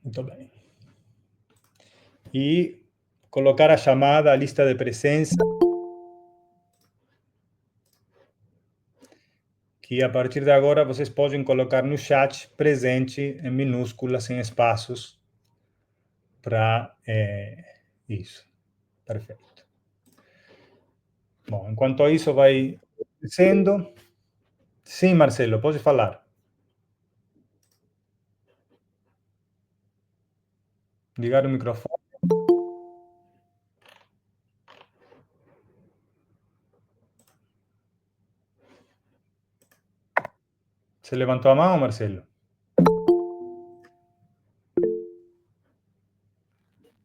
Muito bem. E colocar a chamada, a lista de presença, que a partir de agora vocês podem colocar no chat presente em minúsculas, sem espaços, para isso. Perfeito. Bom, enquanto isso vai acontecendo... Sim, Marcelo, pode falar. Ligar o microfone. Você levantou a mão, Marcelo?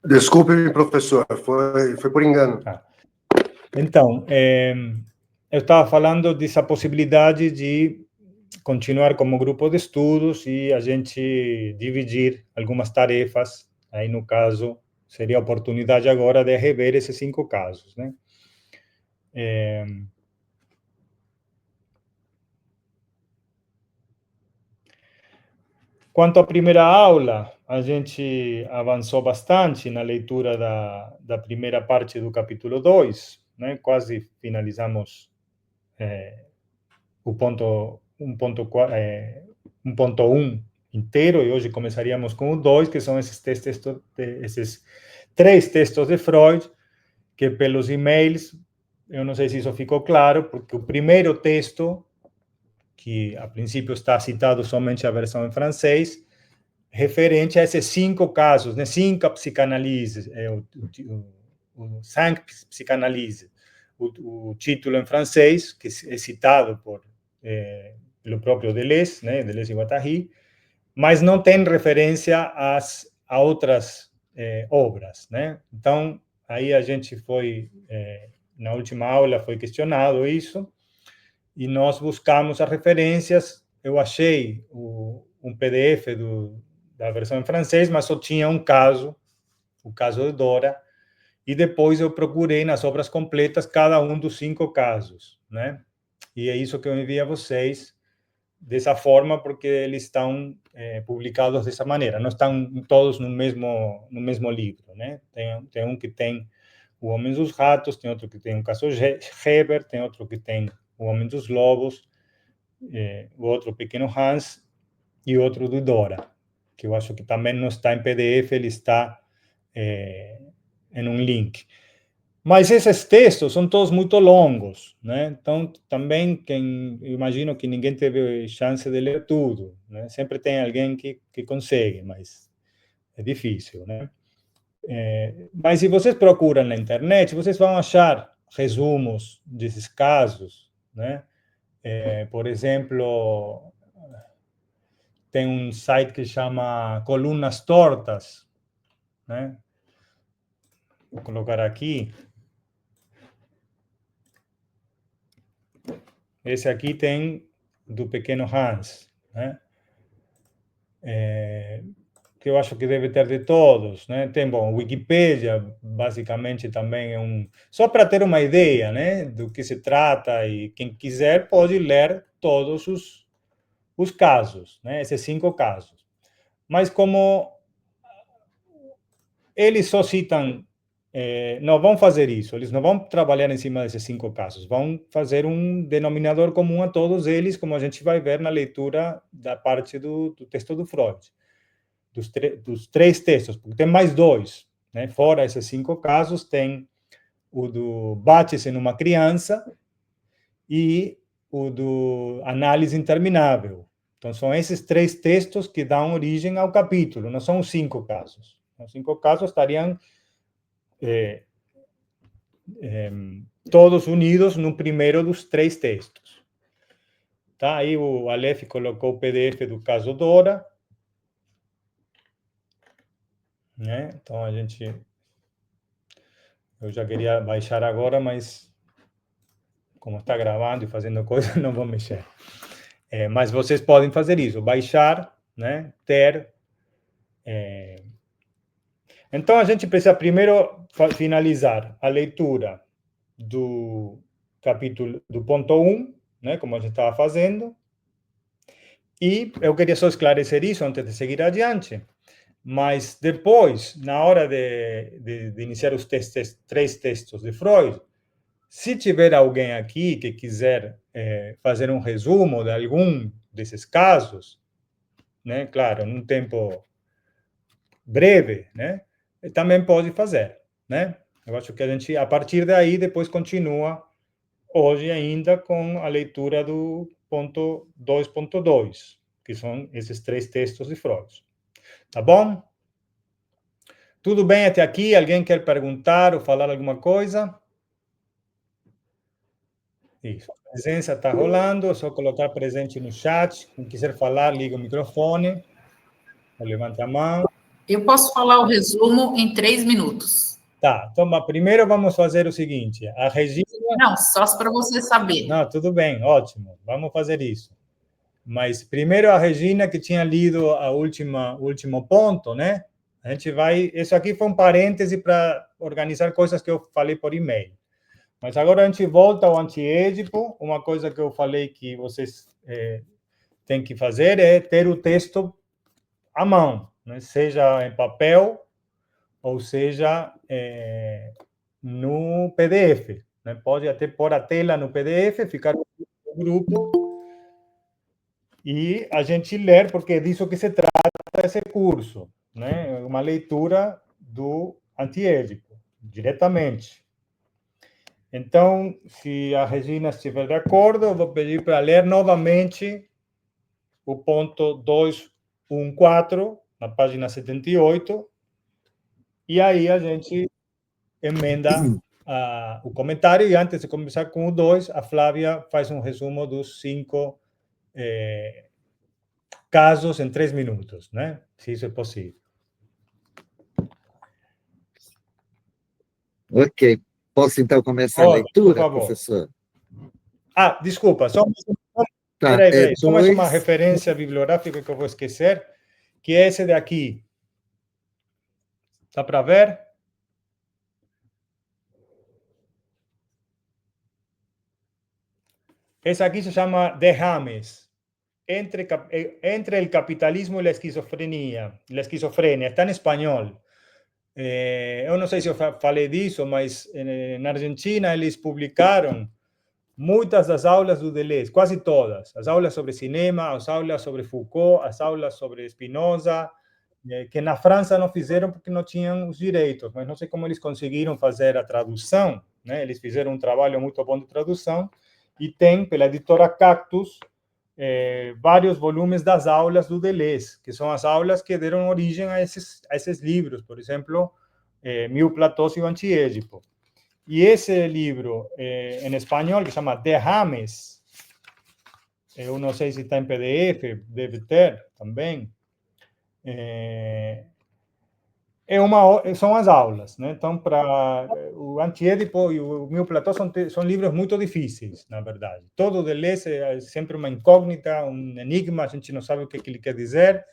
Desculpe-me, professor, foi por engano. Tá. Então, eu estava falando dessa possibilidade de continuar como grupo de estudos e a gente dividir algumas tarefas. Aí, no caso, seria a oportunidade agora de rever esses 5 casos, né? Quanto à primeira aula, a gente avançou bastante na leitura da primeira parte do capítulo 2, né? Quase finalizamos o ponto 1.1 inteiro, e hoje começaríamos com o 2, que são esses 3 textos de Freud, que pelos e-mails, eu não sei se isso ficou claro, porque o primeiro texto, que a princípio está citado somente a versão em francês, referente a esses 5 casos, né? 5 psicanalises, o 5 psicanalise, o título em francês, que é citado pelo próprio Deleuze, né? Deleuze e Guattari, mas não tem referência a outras obras, né? Então, aí a gente foi, na última aula foi questionado isso, e nós buscamos as referências. Eu achei um PDF da versão em francês, mas só tinha um caso, o caso de Dora, e depois eu procurei nas obras completas cada um dos 5 casos, né? E é isso que eu enviei a vocês dessa forma, porque eles estão publicados dessa maneira, não estão todos no mesmo livro, né? Tem um que tem O Homem dos Ratos, tem outro que tem o caso Heber, tem outro que tem O Homem dos Lobos, o outro Pequeno Hans, e outro do Dora, que eu acho que também não está em PDF, ele está em um link. Mas esses textos são todos muito longos, né? Então, também, eu imagino que ninguém teve chance de ler tudo, né? Sempre tem alguém que consegue, mas é difícil, né? Mas se vocês procuram na internet, vocês vão achar resumos desses casos, né? Por exemplo, tem um site que chama Colunas Tortas, né? Vou colocar aqui. Esse aqui tem do Pequeno Hans, né? Que eu acho que deve ter de todos, né? Tem, bom, Wikipedia, basicamente também é só para ter uma ideia, né, do que se trata, e quem quiser pode ler todos os casos, né, esses 5 casos. Mas como eles só citam, não vão fazer isso, eles não vão trabalhar em cima desses 5 casos, vão fazer um denominador comum a todos eles, como a gente vai ver na leitura da parte do texto do Freud, dos 3 textos, porque tem mais 2, né? Fora esses 5 casos, tem o do Bate-se numa Criança e o do Análise Interminável. Então, são esses 3 textos que dão origem ao capítulo, não são os 5 casos. Os 5 casos estariam todos unidos no primeiro dos 3 textos. Tá? Aí o Aleph colocou o PDF do caso Dora, né? Então, eu já queria baixar agora, mas como está gravando e fazendo coisa, não vou mexer. Mas vocês podem fazer isso, baixar, né? Ter. Então, a gente precisa primeiro finalizar a leitura do capítulo do ponto 1, né? Como a gente estava fazendo. E eu queria só esclarecer isso antes de seguir adiante. Mas depois, na hora de iniciar os três textos de Freud, se tiver alguém aqui que quiser fazer um resumo de algum desses casos, né, claro, num tempo breve, né, também pode fazer, né? Eu acho que a gente, a partir daí, depois continua hoje ainda com a leitura do ponto 2.2, que são esses três textos de Freud. Tá bom? Tudo bem até aqui? Alguém quer perguntar ou falar alguma coisa? Isso. A presença está rolando, é só colocar presente no chat. Quem quiser falar, liga o microfone, ou levanta a mão. Eu posso falar o resumo em 3 minutos. Tá, então primeiro vamos fazer o seguinte, a Regina... Não, só para você saber. Não, tudo bem, ótimo, vamos fazer isso. Mas primeiro a Regina, que tinha lido o último ponto, né? A gente vai... Isso aqui foi um parêntese para organizar coisas que eu falei por e-mail. Mas agora a gente volta ao antiédipo. Uma coisa que eu falei que vocês têm que fazer é ter o texto à mão, né? Seja em papel ou seja no PDF. Né? Pode até pôr a tela no PDF, ficar no grupo e a gente ler, porque é disso que se trata esse curso. Né? Uma leitura do antiédipo, diretamente. Então, se a Regina estiver de acordo, eu vou pedir para ler novamente o ponto 214, na página 78, e aí a gente emenda o comentário, e antes de começar com o 2, a Flávia faz um resumo dos 5 casos em 3 minutos, né? Se isso é possível. Ok. Posso, então, começar a leitura, professor? Ah, desculpa, só mais uma referência bibliográfica que eu vou esquecer, que é esse daqui. Dá para ver? Esse aqui se chama De James, entre el capitalismo y la esquizofrenia. Está em espanhol. Eu não sei se eu falei disso, mas na Argentina eles publicaram muitas das aulas do Deleuze, quase todas. As aulas sobre cinema, as aulas sobre Foucault, as aulas sobre Spinoza, que na França não fizeram porque não tinham os direitos, mas não sei como eles conseguiram fazer a tradução, né? Eles fizeram um trabalho muito bom de tradução e tem, pela editora Cactus, vários volumes das aulas do Deleuze, que são as aulas que deram origem a esses livros, por exemplo, Mil Platós e o Antiédipo. E esse livro, em espanhol, que se chama De James, eu não sei se está em PDF, deve ter também, são as aulas, né? Então, para o Antiédipo e o Mil Platós são livros muito difíceis, na verdade. Todo Deleuze é sempre uma incógnita, um enigma, a gente não sabe o que ele quer dizer,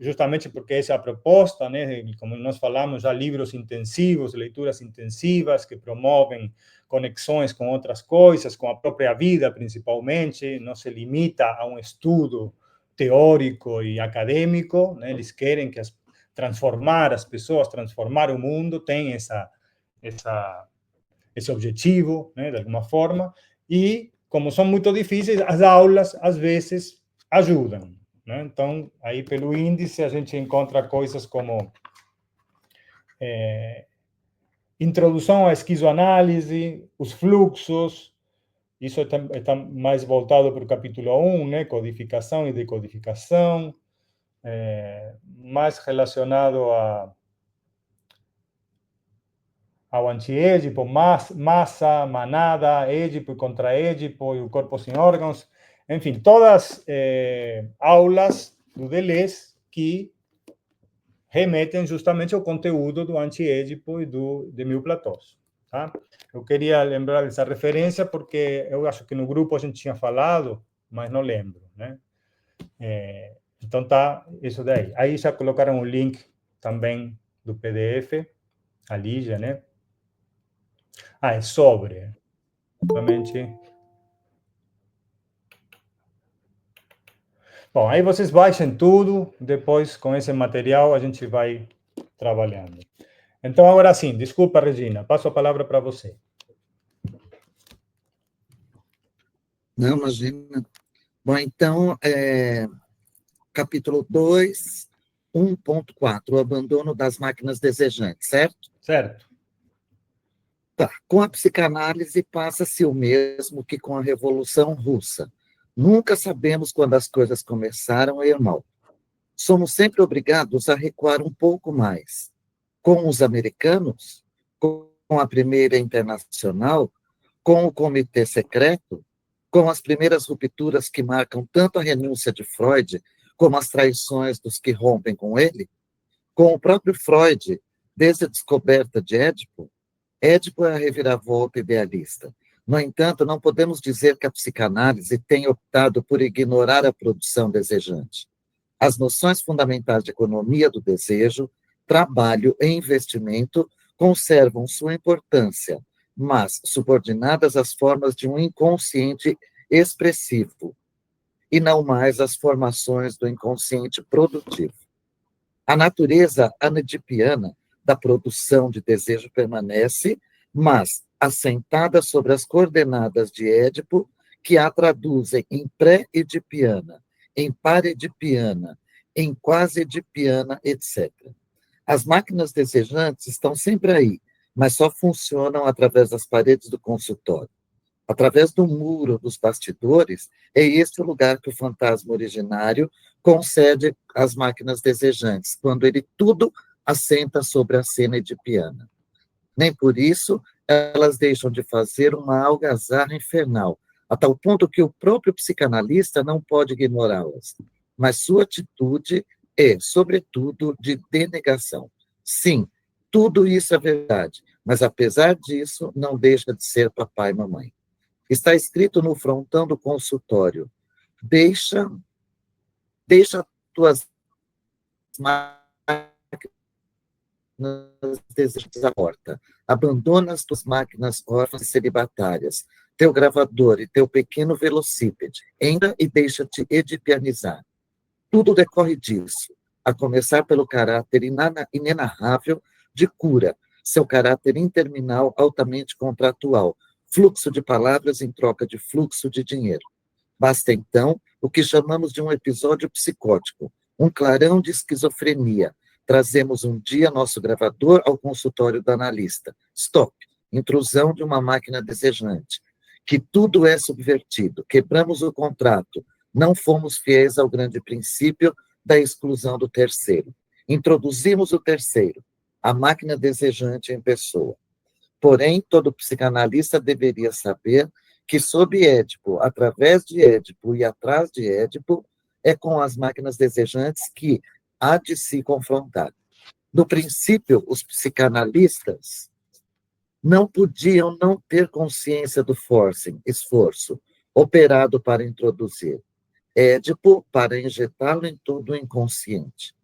justamente porque essa é a proposta, né? Como nós falamos, há livros intensivos, leituras intensivas que promovem conexões com outras coisas, com a própria vida, principalmente, não se limita a um estudo teórico e acadêmico, né? Eles querem que transformar as pessoas, transformar o mundo, tem esse objetivo, né? De alguma forma, e como são muito difíceis, as aulas, às vezes, ajudam. Né? Então, aí pelo índice, a gente encontra coisas como introdução à esquizoanálise, os fluxos, isso está mais voltado para o capítulo 1, né? Codificação e decodificação, mais relacionado ao antiédipo, massa, manada, édipo e contra-édipo, e o corpo sem órgãos, enfim, todas aulas do Deleuze que remetem justamente ao conteúdo do antiédipo e de Mil Platós. Tá? Eu queria lembrar dessa referência porque eu acho que no grupo a gente tinha falado, mas não lembro. Né? Então tá isso daí. Aí já colocaram o link também do PDF, a Lígia, né? É sobre, realmente. Bom, aí vocês baixem tudo, depois com esse material a gente vai trabalhando. Então, agora sim, desculpa, Regina, passo a palavra para você. Não, imagina. Bom, então, capítulo 2, 1.4, o abandono das máquinas desejantes, certo? Certo. Tá. Com a psicanálise passa-se o mesmo que com a Revolução Russa. Nunca sabemos quando as coisas começaram, irmão. Somos sempre obrigados a recuar um pouco mais. Com os americanos, com a Primeira Internacional, com o Comitê Secreto, com as primeiras rupturas que marcam tanto a renúncia de Freud, como as traições dos que rompem com ele, com o próprio Freud, desde a descoberta de Édipo. Édipo é a reviravolta idealista. No entanto, não podemos dizer que a psicanálise tem optado por ignorar a produção desejante. As noções fundamentais de economia do desejo, trabalho e investimento conservam sua importância, mas subordinadas às formas de um inconsciente expressivo, e não mais às formações do inconsciente produtivo. A natureza anedipiana da produção de desejo permanece, mas assentada sobre as coordenadas de Édipo, que a traduzem em pré-edipiana, em paredipiana, em quase-edipiana, etc. As máquinas desejantes estão sempre aí, mas só funcionam através das paredes do consultório. Através do muro dos bastidores, é este o lugar que o fantasma originário concede às máquinas desejantes, quando ele tudo assenta sobre a cena edipiana. Nem por isso elas deixam de fazer uma algazarra infernal, a tal ponto que o próprio psicanalista não pode ignorá-las. Mas sua atitude é, sobretudo, de denegação. Sim, tudo isso é verdade, mas apesar disso, não deixa de ser papai e mamãe. Está escrito no frontão do consultório: deixa tuas máquinas desejos à porta, abandona as tuas máquinas órfãs e celibatárias, teu gravador e teu pequeno velocípede, entra e deixa-te edipianizar. Tudo decorre disso, a começar pelo caráter inenarrável de cura, seu caráter interminal altamente contratual, fluxo de palavras em troca de fluxo de dinheiro. Basta, então, o que chamamos de um episódio psicótico, um clarão de esquizofrenia. Trazemos um dia nosso gravador ao consultório do analista. Stop. Intrusão de uma máquina desejante. Que tudo é subvertido. Quebramos o contrato. Não fomos fiéis ao grande princípio da exclusão do terceiro. Introduzimos o terceiro, a máquina desejante em pessoa. Porém, todo psicanalista deveria saber que, sob Édipo, através de Édipo e atrás de Édipo, é com as máquinas desejantes que há de se confrontar. No princípio, os psicanalistas não podiam não ter consciência do forcing, esforço, operado para introduzir. Édipo para injetá-lo em todo o inconsciente.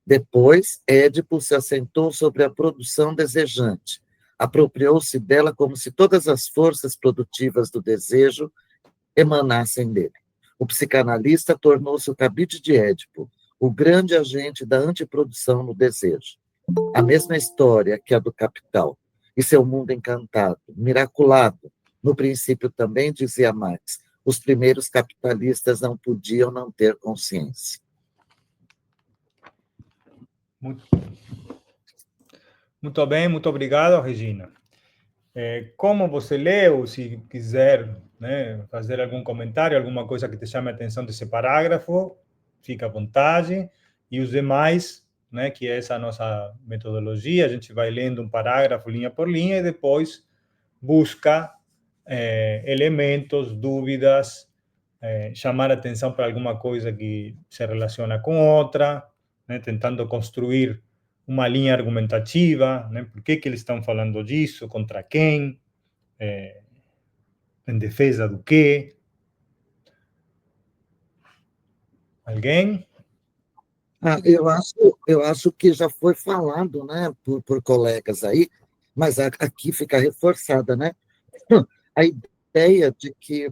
Depois, Édipo se assentou sobre a produção desejante, apropriou-se dela como se todas as forças produtivas do desejo emanassem dele. O psicanalista tornou-se o cabide de Édipo, o grande agente da antiprodução no desejo. A mesma história que a do Capital, e seu mundo encantado, miraculado. No princípio também, dizia Marx, os primeiros capitalistas não podiam não ter consciência. Muito bem, muito obrigado, Regina. Como você leu, se quiser, né, fazer algum comentário, alguma coisa que te chame a atenção desse parágrafo, fica à vontade. E os demais, né, que é essa nossa metodologia, a gente vai lendo um parágrafo linha por linha e depois busca elementos, dúvidas, chamar a atenção para alguma coisa que se relaciona com outra, né, tentando construir uma linha argumentativa, né? Por que eles estão falando disso, contra quem, em defesa do quê. Alguém? Eu acho que já foi falado, né, por colegas aí, mas aqui fica reforçada, né, a ideia de que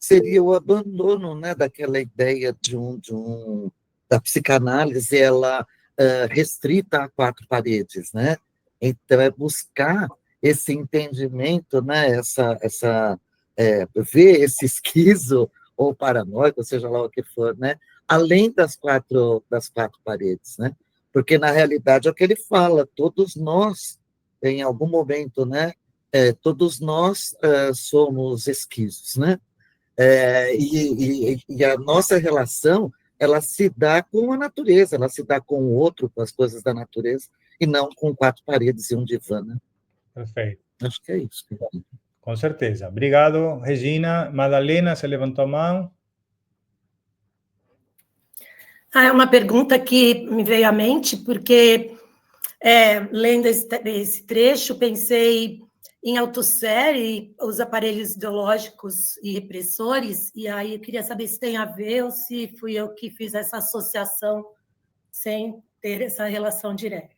seria o abandono, né, daquela ideia da psicanálise, ela restrita a quatro paredes, né? Então, é buscar esse entendimento, né, ver esse esquizo ou paranoico, seja lá o que for, né, além das quatro paredes, né? Porque, na realidade, é o que ele fala, todos nós, em algum momento, né, todos nós somos esquizos, né? E a nossa relação, ela se dá com a natureza, ela se dá com o outro, com as coisas da natureza, e não com quatro paredes e um divã, né? Perfeito. Acho que é isso. Com certeza. Obrigado, Regina. Madalena, você levantou a mão? É uma pergunta que me veio à mente, porque lendo esse trecho, pensei em Althusser e os aparelhos ideológicos e repressores, e aí eu queria saber se tem a ver ou se fui eu que fiz essa associação sem ter essa relação direta.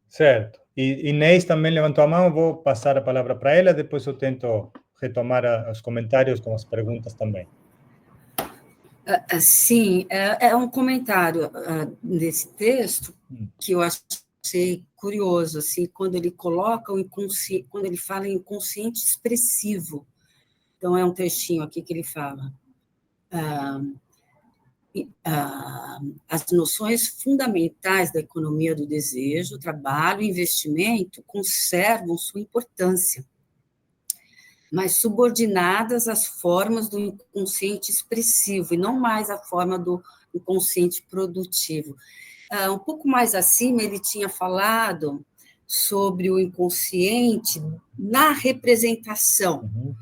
Certo. E Inês também levantou a mão, eu vou passar a palavra para ela, depois eu tento retomar os comentários com as perguntas também. Sim, é um comentário desse texto que eu achei curioso, assim, quando ele coloca o inconsciente, quando ele fala em inconsciente expressivo. Então, é um trechinho aqui que ele fala. As noções fundamentais da economia do desejo, trabalho e investimento conservam sua importância, mas subordinadas às formas do inconsciente expressivo, e não mais à forma do inconsciente produtivo. Um pouco mais acima, ele tinha falado sobre o inconsciente na representação. Uhum.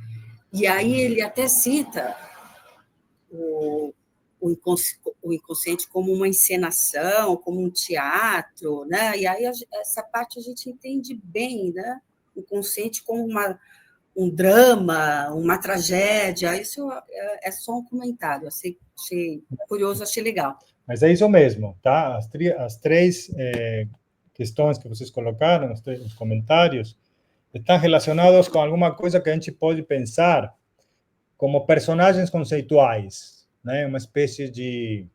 E aí ele até cita o inconsciente como uma encenação, como um teatro, né? E aí essa parte a gente entende bem, né? O inconsciente como um drama, uma tragédia. Isso é só um comentário. Achei curioso, achei legal. Mas é isso mesmo, tá? As três questões que vocês colocaram, os comentários, estão relacionados com alguma coisa que a gente pode pensar como personagens conceituais, né? Uma espécie de...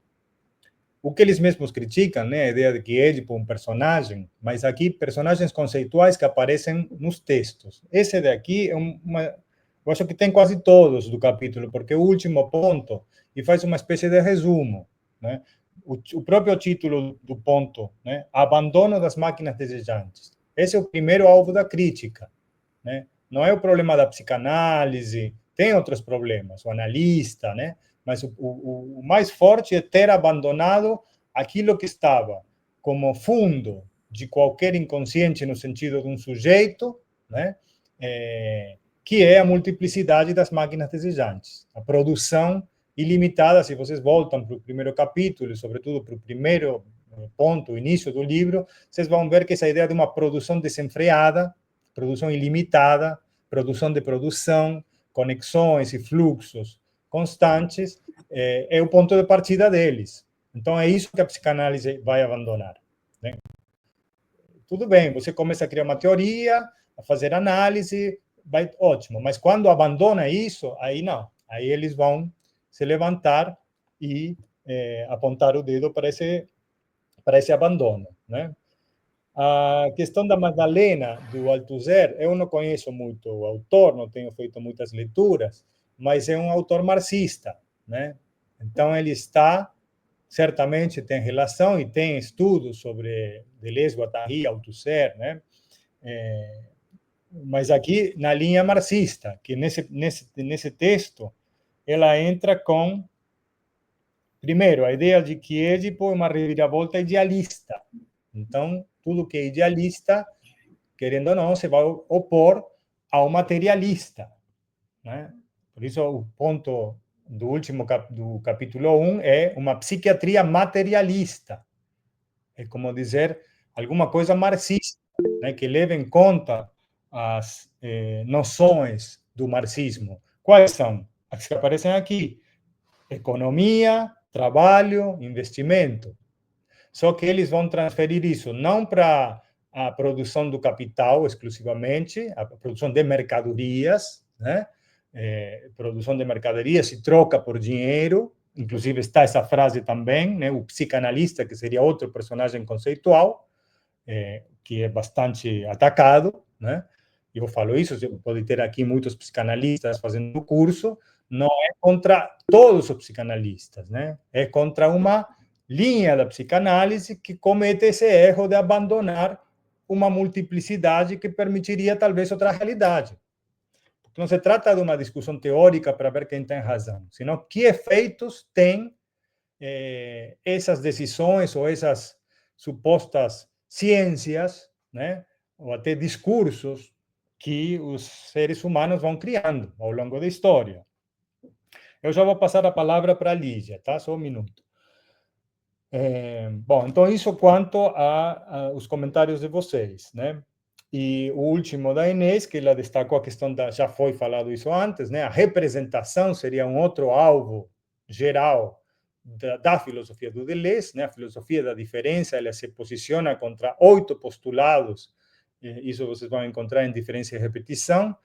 O que eles mesmos criticam, né? A ideia de que Édipo é um personagem, mas aqui personagens conceituais que aparecem nos textos. Esse daqui é eu acho que tem quase todos do capítulo, porque é o último ponto e faz uma espécie de resumo, né? O próprio título do ponto, né? Abandono das máquinas desejantes. Esse é o primeiro alvo da crítica, né? Não é o problema da psicanálise, tem outros problemas, o analista, né? Mas o mais forte é ter abandonado aquilo que estava como fundo de qualquer inconsciente no sentido de um sujeito, né? Que é a multiplicidade das máquinas desejantes, a produção ilimitada. Se vocês voltam para o primeiro capítulo, sobretudo para o primeiro ponto, o início do livro, vocês vão ver que essa ideia de uma produção desenfreada, produção ilimitada, produção de produção, conexões e fluxos constantes, é o ponto de partida deles. Então, é isso que a psicanálise vai abandonar, né? Tudo bem, você começa a criar uma teoria, a fazer análise, vai ótimo, mas quando abandona isso, aí não. Aí eles vão se levantar e apontar o dedo para esse abandono, né? A questão da Madalena, do Althusser, eu não conheço muito o autor, não tenho feito muitas leituras, mas é um autor marxista, né? Então, ele certamente tem relação e tem estudos sobre Deleuze, Guattari, Althusser, né? Mas aqui na linha marxista, que nesse texto, ela entra com, primeiro, a ideia de que Édipo é uma reviravolta idealista. Então, tudo que é idealista, querendo ou não, se vai opor ao materialista, né? Por isso, o ponto do último do capítulo 1 é uma psiquiatria materialista. É como dizer alguma coisa marxista, né, que leve em conta as noções do marxismo. Quais são? As que aparecem aqui: economia, trabalho, investimento. Só que eles vão transferir isso não para a produção do capital exclusivamente, a produção de mercadorias, né? produção de mercadoria se troca por dinheiro. Inclusive está essa frase também, né? O psicanalista, que seria outro personagem conceitual, que é bastante atacado, né? Eu falo isso, você pode ter aqui muitos psicanalistas fazendo o curso, não é contra todos os psicanalistas, né? É contra uma linha da psicanálise que comete esse erro de abandonar uma multiplicidade que permitiria talvez outra realidade. Não se trata de uma discussão teórica para ver quem tem razão, senão que efeitos têm essas decisões ou essas supostas ciências, né? Ou até discursos que os seres humanos vão criando ao longo da história. Eu já vou passar a palavra para a Lígia, tá? Só um minuto. Bom, então isso quanto aos comentários de vocês, né? E o último da Inês, que ela destacou a questão já foi falado isso antes, né? A representação seria um outro alvo geral da filosofia do Deleuze, né? A filosofia da diferença, ela se posiciona contra 8 postulados, isso vocês vão encontrar em Diferença e Repetição,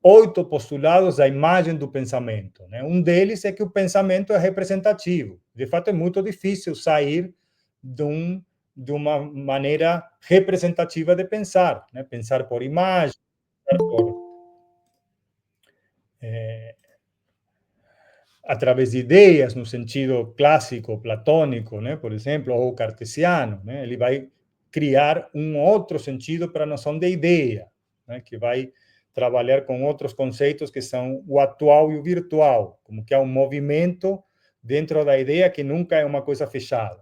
8 postulados da imagem do pensamento, né? Um deles é que o pensamento é representativo. De fato, é muito difícil sair de uma maneira representativa de pensar, né? Pensar por imagem, através de ideias, no sentido clássico, platônico, né? Por exemplo, ou cartesiano, né? Ele vai criar um outro sentido para a noção de ideia, né? Que vai trabalhar com outros conceitos que são o atual e o virtual, como que há um movimento dentro da ideia que nunca é uma coisa fechada.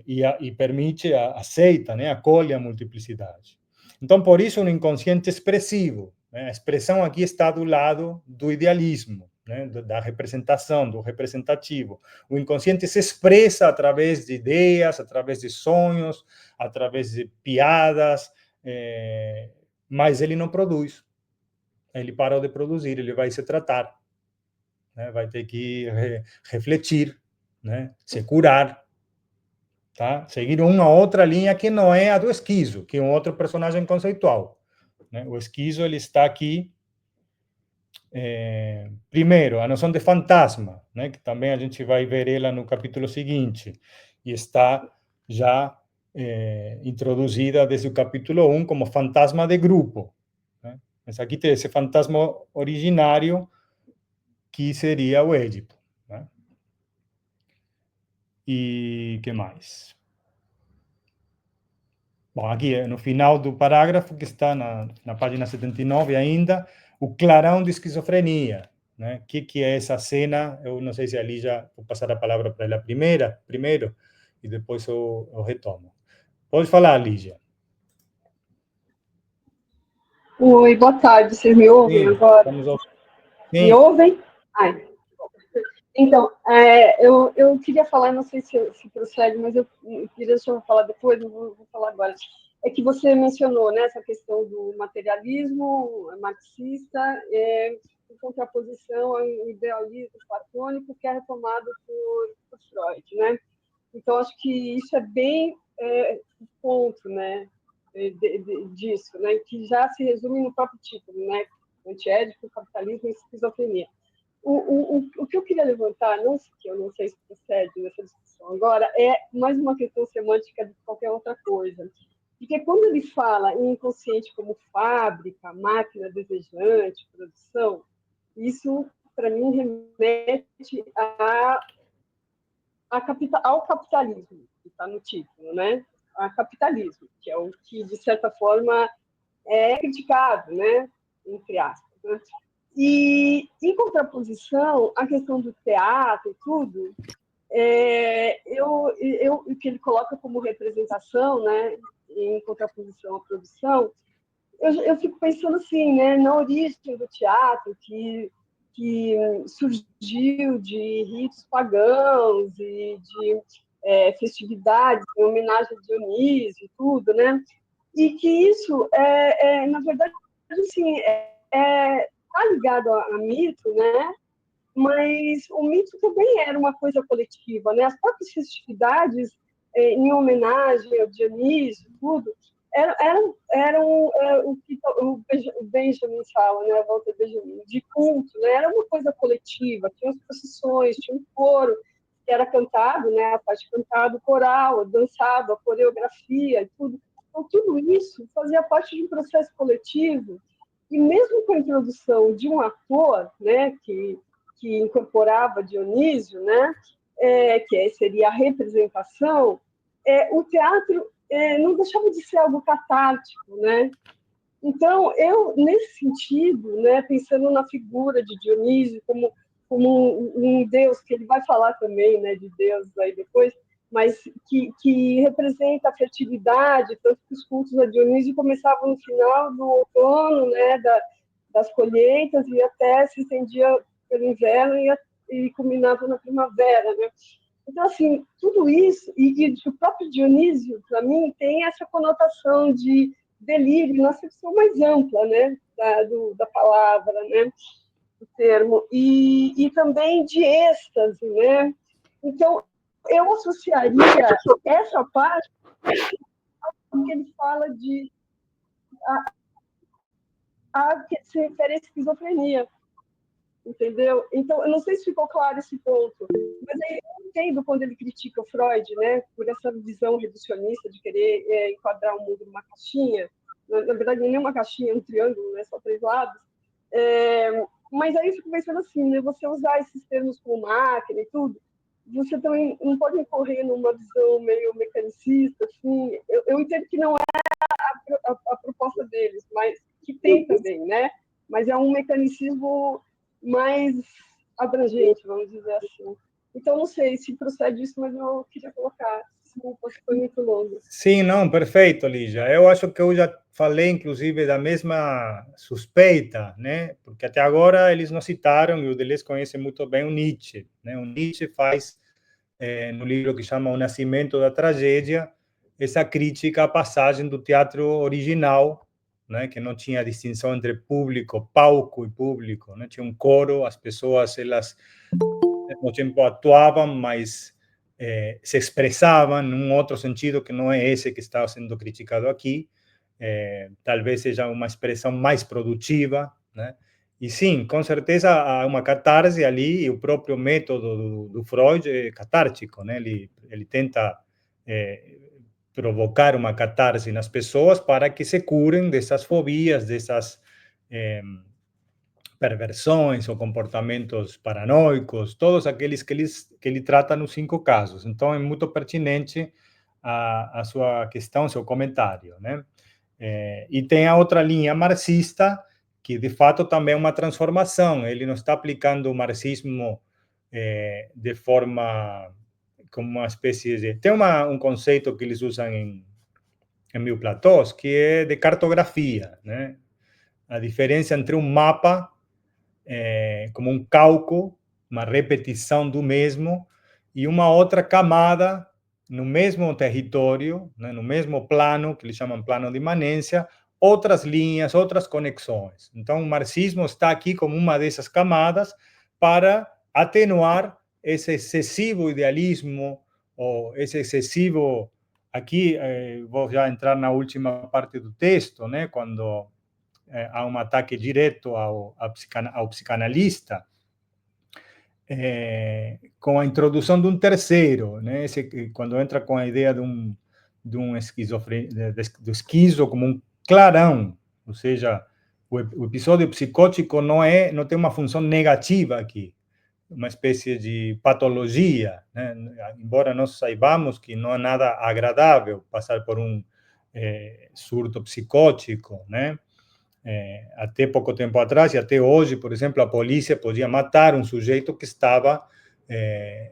E permite, aceita, né? Acolhe a multiplicidade. Então, por isso, um inconsciente expressivo, né? A expressão aqui está do lado do idealismo, né? Da representação, do representativo. O inconsciente se expressa através de ideias, através de sonhos, através de piadas, mas ele não produz. Ele parou de produzir, ele vai se tratar, né? Vai ter que refletir, né? Se curar, tá? Seguir uma outra linha que não é a do Esquizo, que é um outro personagem conceitual, né? O Esquizo, ele está aqui, primeiro, a noção de fantasma, né? Que também a gente vai ver ela no capítulo seguinte, e está já introduzida desde o capítulo 1 como fantasma de grupo, né? Mas aqui tem esse fantasma originário que seria o Édipo, né? E que mais? Bom, aqui no final do parágrafo, que está na página 79 ainda, o clarão de esquizofrenia, né? Que é essa cena? Eu não sei se ali já vou passar a palavra para ela primeiro, e depois eu retomo. Pode falar, Lígia. Oi, boa tarde. Vocês me ouvem agora? Me ouvem? Ai. Então, eu queria falar, não sei se procede, mas eu queria deixar eu falar depois, não vou falar agora. É que você mencionou, né, essa questão do materialismo marxista, em contraposição ao idealismo platônico, que é retomado por Freud, né? Então, acho que isso é bem o ponto, né, disso, né, que já se resume no próprio título, né, antiédipo, capitalismo e esquizofrenia. O que eu queria levantar, que eu não sei se procede nessa discussão agora, é mais uma questão semântica de qualquer outra coisa. Porque quando ele fala em inconsciente como fábrica, máquina desejante, produção, isso, para mim, remete ao capitalismo, que está no título, né? A capitalismo, que é o que, de certa forma, é criticado, né? Entre aspas, né? E, em contraposição, a questão do teatro e tudo, o que ele coloca como representação, né, em contraposição à produção, eu fico pensando assim, né, na origem do teatro, que surgiu de ritos pagãos e de festividades em homenagem a Dionísio e tudo, né, e que isso, na verdade, assim, está ligado a mito, né? Mas o mito também era uma coisa coletiva, né? As próprias festividades em homenagem ao Dionísio, tudo, o que o Benjamin fala, né, a Walter Benjamin, de culto, né, era uma coisa coletiva, tinha as procissões, tinha um coro, que era cantado, né, a parte cantada, coral, dançado, a coreografia, tudo. Então, tudo isso fazia parte de um processo coletivo, e mesmo com a introdução de um ator, né, que incorporava Dionísio, né, que seria a representação, o teatro não deixava de ser algo catártico, né? Então, eu, nesse sentido, né, pensando na figura de Dionísio como um deus, que ele vai falar também, né, de Deus aí depois, mas que representa a fertilidade, tanto que os cultos a Dionísio começavam no final do outono, né, das colheitas, e até se estendia pelo inverno e culminava na primavera, né? Então, assim, tudo isso, e o próprio Dionísio, para mim, tem essa conotação de delírio, na acepção mais ampla, né, da palavra, né, do termo, e também de êxtase, né? Então, eu associaria essa parte ao que ele fala de que se refere à esquizofrenia, entendeu? Então, eu não sei se ficou claro esse ponto, mas aí eu entendo quando ele critica o Freud, né, por essa visão reducionista de querer enquadrar o mundo numa caixinha. Na verdade, nem uma caixinha, um triângulo, né, só 3 lados. Mas aí eu fico pensando assim, né, você usar esses termos como máquina e tudo, você também não pode incorrer numa visão meio mecanicista, assim. Eu entendo que não é a proposta deles, mas que tem também, né? Mas é um mecanicismo mais abrangente, vamos dizer assim. Então, não sei se procede isso, mas eu queria colocar. Desculpa, foi muito longo. Sim, não, perfeito, Lígia. Eu acho que eu já falei, inclusive, da mesma suspeita, né? Porque até agora eles não citaram, e o Deleuze conhece muito bem o Nietzsche, né? O Nietzsche faz, no livro que chama O Nascimento da Tragédia, essa crítica à passagem do teatro original, né, que não tinha distinção entre público, palco e público, né? Tinha um coro, as pessoas, elas, no tempo, atuavam, mas se expressavam num outro sentido que não é esse que está sendo criticado aqui, talvez seja uma expressão mais produtiva, né? E sim, com certeza há uma catarse ali, e o próprio método do Freud é catártico, né? Ele tenta provocar uma catarse nas pessoas para que se curem dessas fobias, dessas perversões ou comportamentos paranoicos, todos aqueles que ele trata nos 5 casos. Então, é muito pertinente a sua questão, seu comentário, né? E tem a outra linha marxista, que de fato também é uma transformação. Ele não está aplicando o marxismo de forma como uma espécie de... Tem um conceito que eles usam em Mil Platós, que é de cartografia, né? A diferença entre um mapa, como um calco, uma repetição do mesmo, e uma outra camada no mesmo território, né, no mesmo plano, que eles chamam plano de imanência, outras linhas, outras conexões. Então, o marxismo está aqui como uma dessas camadas para atenuar esse excessivo idealismo, ou esse excessivo... Aqui, vou já entrar na última parte do texto, né, quando há um ataque direto ao psicanalista, com a introdução de um terceiro, né, quando entra com a ideia do esquizo como um clarão, ou seja, o episódio psicótico não tem uma função negativa aqui, uma espécie de patologia, né? Embora nós saibamos que não é nada agradável passar por um surto psicótico, né? Até pouco tempo atrás e até hoje, por exemplo, a polícia podia matar um sujeito que estava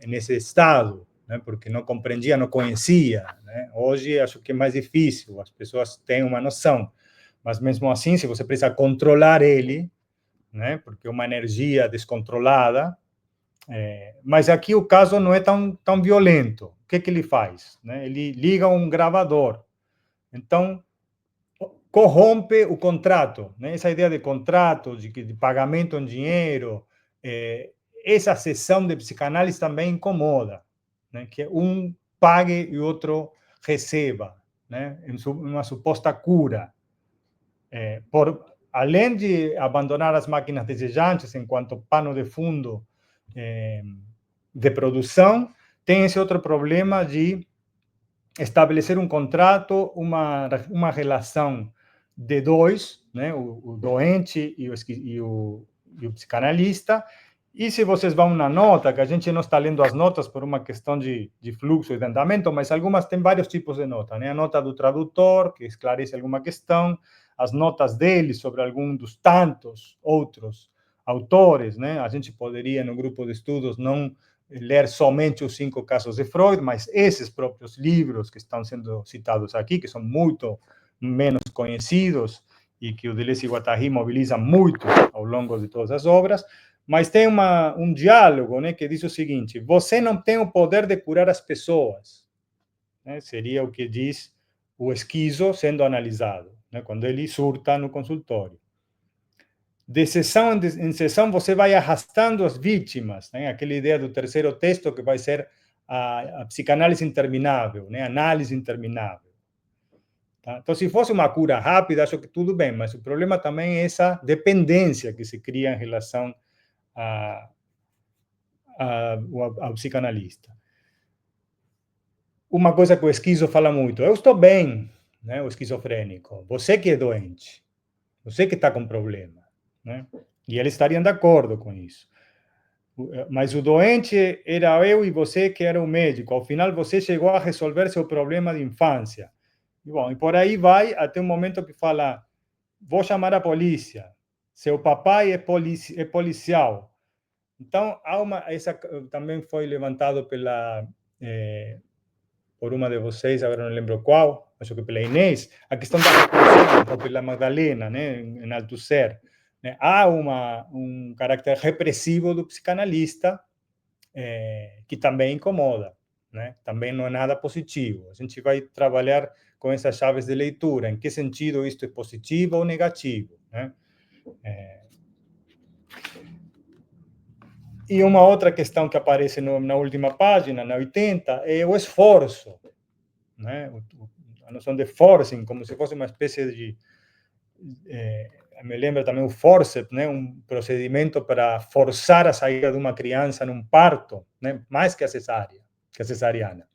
nesse estado, né? Porque não compreendia, não conhecia, né? Hoje acho que é mais difícil, as pessoas têm uma noção, mas mesmo assim, se você precisa controlar ele, né? Porque é uma energia descontrolada. Mas aqui o caso não é tão violento. O que ele faz? Né? Ele liga um gravador. Então, corrompe o contrato. Né? Essa ideia de contrato, de pagamento em dinheiro, essa sessão de psicanálise também incomoda. Né? Que um pague e o outro receba. né, em uma suposta cura, além de abandonar as máquinas desejantes enquanto pano de fundo de produção, tem esse outro problema de estabelecer um contrato, uma relação de dois, né, o doente e o psicanalista. E se vocês vão na nota, que a gente não está lendo as notas por uma questão de fluxo e de andamento, mas algumas têm vários tipos de nota, né? A nota do tradutor, que esclarece alguma questão, as notas dele sobre algum dos tantos outros autores, né? A gente poderia, no grupo de estudos, não ler somente os 5 casos de Freud, mas esses próprios livros que estão sendo citados aqui, que são muito menos conhecidos e que o Deleuze e Guattari mobilizam muito ao longo de todas as obras. Mas tem um diálogo, né, que diz o seguinte: você não tem o poder de curar as pessoas, né? Seria o que diz o esquizo sendo analisado, né, quando ele surta no consultório. De sessão em sessão, você vai arrastando as vítimas, né? Aquela ideia do terceiro texto que vai ser a psicanálise interminável, né? Análise interminável. Tá? Então, se fosse uma cura rápida, acho que tudo bem, mas o problema também é essa dependência que se cria em relação ao psicanalista. Uma coisa que o esquizo fala muito: eu estou bem, né, o esquizofrênico, você que é doente, você que está com problema, né? E eles estariam de acordo com isso. Mas o doente era eu e você que era o médico, ao final você chegou a resolver seu problema de infância. E, bom, e por aí vai até um momento que fala: vou chamar a polícia, seu papai é policial. Então, essa também foi levantado por uma de vocês, agora não lembro qual, acho que pela Inês, a questão da repressão, ou pela Magdalena, né, em Althusser. Né? Há um caráter repressivo do psicanalista que também incomoda, né? Também não é nada positivo. A gente vai trabalhar com essas chaves de leitura, em que sentido isto é positivo ou negativo, né? E uma outra questão que aparece na última página, na 80, é o esforço, né? A noção de forcing, como se fosse uma espécie de... me lembra também o forceps, né? Um procedimento para forçar a saída de uma criança num parto, né? Mais que a cesariana.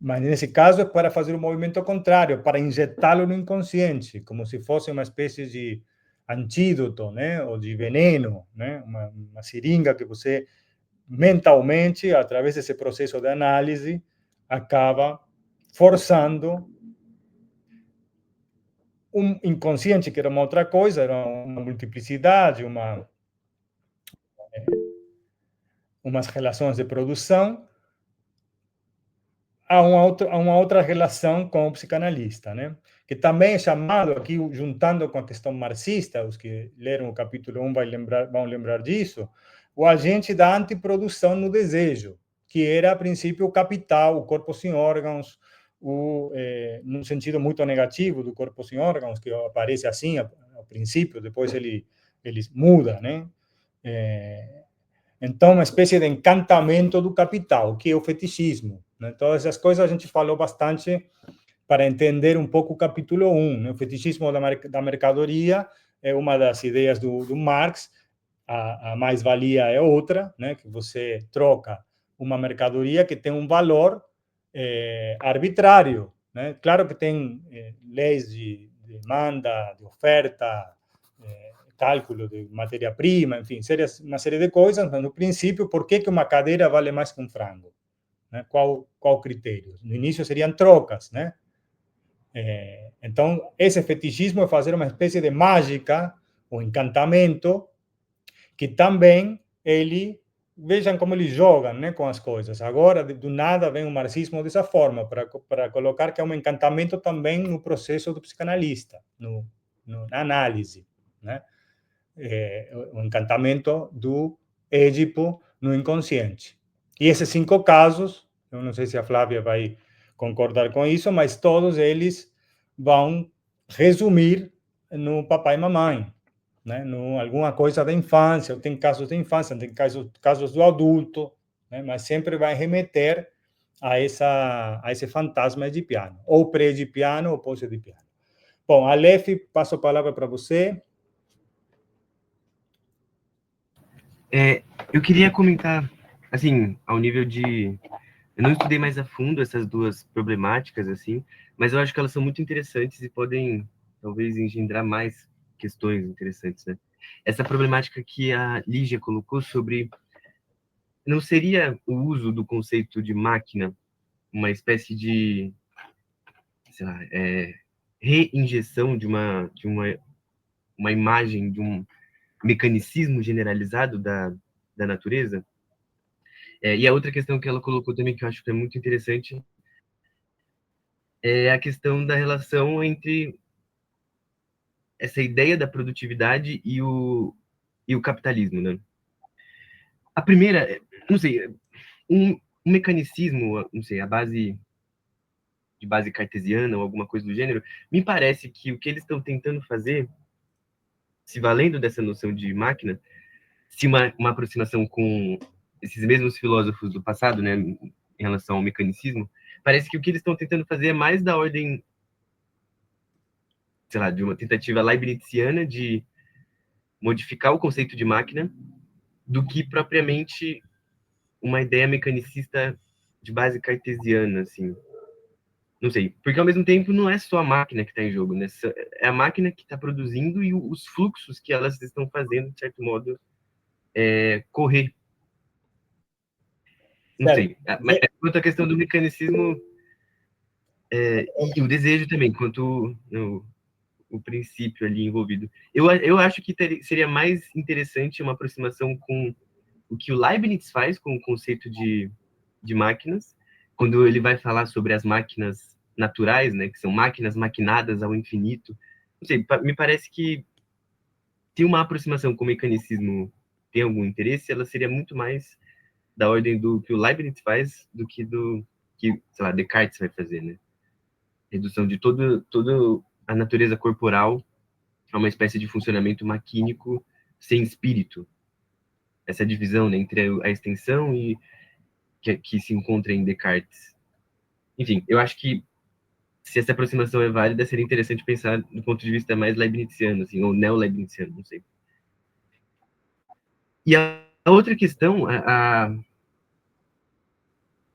Mas nesse caso é para fazer o movimento contrário, para injetá-lo no inconsciente, como se fosse uma espécie de antídoto, né, ou de veneno, né, uma seringa que você mentalmente, através desse processo de análise, acaba forçando um inconsciente, que era uma outra coisa, era uma multiplicidade, umas relações de produção, a uma outra relação com o psicanalista, né? Que também é chamado aqui, juntando com a questão marxista, os que leram o capítulo 1 vão lembrar disso, o agente da antiprodução no desejo, que era, a princípio, o capital, o corpo sem órgãos, num sentido muito negativo do corpo sem órgãos, que aparece assim ao princípio, depois ele muda, né? Então, uma espécie de encantamento do capital, que é o fetichismo. Né? Todas essas coisas a gente falou bastante para entender um pouco o capítulo 1. Né? O fetichismo da mercadoria é uma das ideias do Marx. A mais-valia é outra, né? Que você troca uma mercadoria que tem um valor arbitrário. Né? Claro que tem leis de demanda, de oferta, cálculo de matéria-prima, enfim, uma série de coisas, mas no princípio, por que uma cadeira vale mais que um frango? Né? Qual critério? No início seriam trocas, né? Então, esse fetichismo é fazer uma espécie de mágica, ou encantamento, que também vejam como eles jogam, né, com as coisas. Agora, do nada, vem o marxismo dessa forma, para colocar que é um encantamento também no processo do psicanalista, na análise, né? O encantamento do Édipo no inconsciente. E esses 5 casos, eu não sei se a Flávia vai concordar com isso, mas todos eles vão resumir no papai e mamãe, né? Alguma coisa da infância, tem casos da infância, tem casos do adulto, né? Mas sempre vai remeter a esse fantasma edipiano, ou pré-edipiano ou pós-edipiano. Bom, Aleph, passo a palavra para você. Eu queria comentar, assim, ao nível de... Eu não estudei mais a fundo essas duas problemáticas, assim, mas eu acho que elas são muito interessantes e podem, talvez, engendrar mais questões interessantes, né? Essa problemática que a Lígia colocou sobre... Não seria o uso do conceito de máquina uma espécie de, sei lá, reinjeção de uma imagem, de um mecanicismo generalizado da natureza? E a outra questão que ela colocou também, que eu acho que é muito interessante, é a questão da relação entre essa ideia da produtividade e o capitalismo, né? A primeira, não sei, um mecanicismo, não sei, de base cartesiana ou alguma coisa do gênero, me parece que o que eles estão tentando fazer, se valendo dessa noção de máquina, se uma aproximação com esses mesmos filósofos do passado, né, em relação ao mecanicismo, parece que o que eles estão tentando fazer é mais da ordem, sei lá, de uma tentativa leibniziana de modificar o conceito de máquina, do que propriamente uma ideia mecanicista de base cartesiana, assim. Não sei, porque ao mesmo tempo não é só a máquina que está em jogo, né? É a máquina que está produzindo e os fluxos que elas estão fazendo, de certo modo, correr. Não sei. Mas quanto à questão do mecanicismo e o desejo também, quanto o princípio ali envolvido. Eu acho que seria mais interessante uma aproximação com o que o Leibniz faz com o conceito de máquinas, quando ele vai falar sobre as máquinas naturais, né, que são máquinas maquinadas ao infinito. Não sei, me parece que se uma aproximação com o mecanicismo tem algum interesse, ela seria muito mais da ordem do que o Leibniz faz do que que, sei lá, Descartes vai fazer, né? Redução de toda a natureza corporal a uma espécie de funcionamento maquínico sem espírito. Essa divisão, né, entre a extensão e que se encontra em Descartes. Enfim, eu acho que se essa aproximação é válida, seria interessante pensar do ponto de vista mais leibniziano, assim, ou neo-leibniziano, não sei. E a outra questão,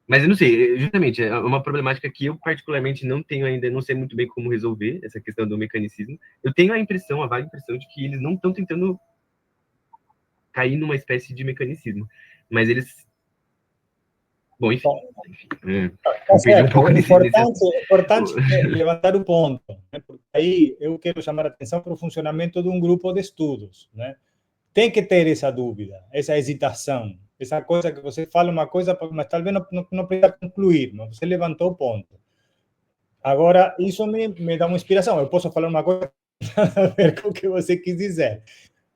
mas eu não sei, justamente, é uma problemática que eu particularmente não tenho ainda, não sei muito bem como resolver, essa questão do mecanicismo. Eu tenho a vaga impressão de que eles não estão tentando cair numa espécie de mecanicismo, mas eles... Bom, enfim. Importante levantar o ponto, né? Porque aí eu quero chamar a atenção para o funcionamento de um grupo de estudos, né? Tem que ter essa dúvida, essa hesitação, essa coisa que você fala uma coisa, mas talvez não precisa concluir, mas você levantou o ponto. Agora, isso me dá uma inspiração. Eu posso falar uma coisa a ver com o que você quis dizer,